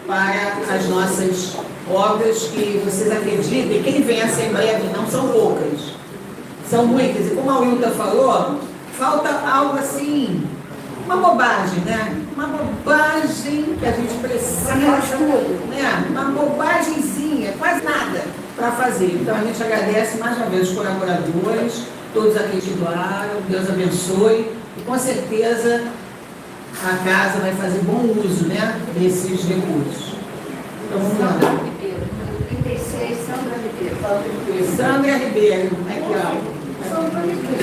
para as nossas obras, que vocês acreditem, quem vem à Assembleia não são poucas, são muitas. E como a Wilda falou, falta algo assim, uma bobagem, né? Uma bobagem que a gente precisa, né? Uma bobagemzinha, quase nada para fazer. Então a gente agradece mais uma vez os colaboradores, todos aqueles que doaram, Deus abençoe, e com certeza a casa vai fazer bom uso, né, desses recursos. Então vamos lá. Sandra Ribeiro, 36, Sandra Ribeiro. Sandra Ribeiro, aqui ó. Sandra Ribeiro.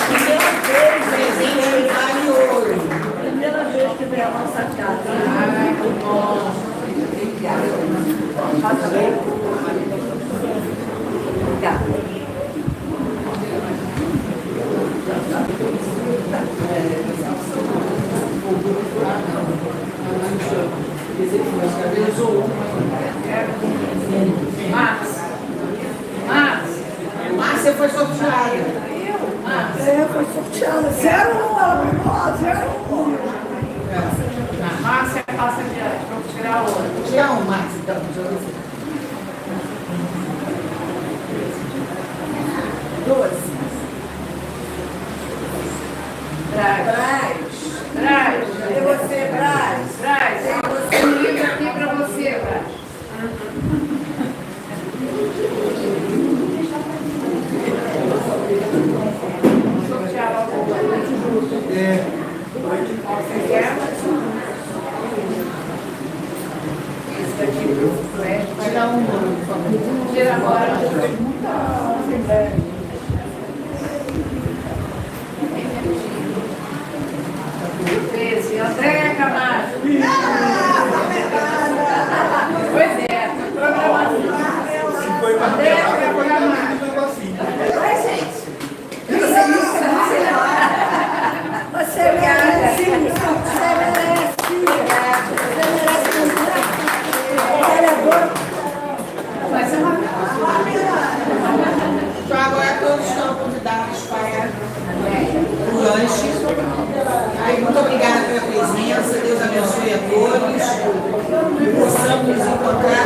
Primeira vez, presente vale ouro. Primeira vez que vem a nossa casa. Ai, que bom. Obrigada. Passa bem. Obrigada. Márcia foi sorteada. Foi sorteada. 0-1, ela pegou lá, 0-1. A Márcia passa adiante, vamos tirar outra. Tirar um, Márcia, então. 12. Braz. Braz. Cadê você, Braz? Braz. Tem um livro aqui para você, Braz. Vamos sortear logo. Você quer? Esse daqui pro Flash. Tirar um, por favor. Tira agora. Esse, André Camacho. Pois é, programação. André Camacho. Oi, gente. Você merece. Você merece. Você merece. Vereador. Vai ser uma Então agora todos estão convidados para o lanche. Aí, muito obrigada pela presença, Deus abençoe a todos. Possamos nos encontrar